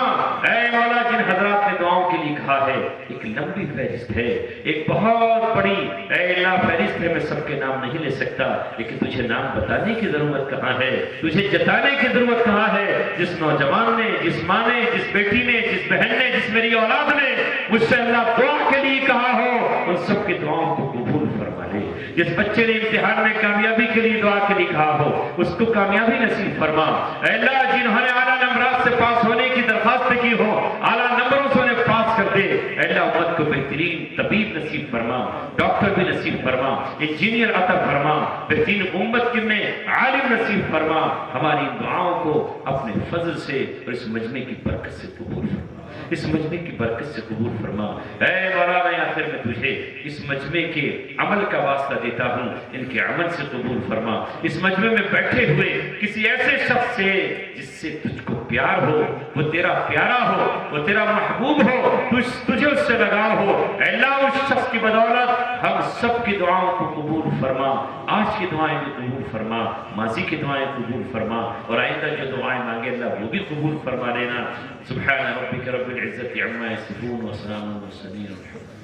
[SPEAKER 1] اے مولا جن حضرات نے دعاؤں کے لیے کہا ہے، ایک لمبی فہرست ہے، ایک بہت بڑی اے اللہ فہرست ہے، میں سب کے نام نہیں لے سکتا، لیکن تجھے نام بتانے کی ضرورت کہاں ہے، تجھے جتانے کی ضرورت کہاں ہے۔ جس نوجوان نے، جس ماں نے، جس بیٹی نے، جس بہن نے، جس میری اولاد نے مجھ سے اللہ دعا کے لیے کہا ہو، ان سب کی دعاؤں کو قبول فرما لے۔ جس بچے نے امتحان میں کامیابی کے لیے دعا کے لیے کہا ہو اس کو کامیابی نصیب فرما۔ اے اللہ جنہوں نے اعلیٰ نمبرات سے پاس ہونے کی درخواست کی ہو اعلیٰ نمبروں سے انہیں پاس کر دے۔ اے اللہ امت کو بہترین طبیب نصیب فرما، ڈاکٹر بھی نصیب فرما، انجینئر عطا فرما، بہترین امت کے میں عالم نصیب فرما۔ ہماری دعاؤں کو اپنے فضل سے اور اس مجمع کی برکت سے قبول فرما، اس مجمع کی برکت سے قبول فرما۔ اے مولا میں آخر میں تجھے اس مجمع کے عمل کا واسطہ دیتا ہوں، ان کے عمل سے قبول فرما۔ اس مجمع میں بیٹھے ہوئے کسی ایسے شخص سے جس سے تجھ کو پیار ہو، وہ تیرا پیارا ہو، وہ تیرا محبوب ہو، تجھے اس سے لگاؤ ہو، اے اللہ اس شخص کی بدولت ہم سب کی دعاؤں کو قبول فرما۔ آج کی دعائیں بھی قبول فرما، ماضی کی دعائیں قبول فرما، اور آئندہ جو دعائیں مانگے اللہ وہ بھی قبول فرما لینا۔ سبحان ربک رب العزت عما یصفون وسلام علی المرسلین۔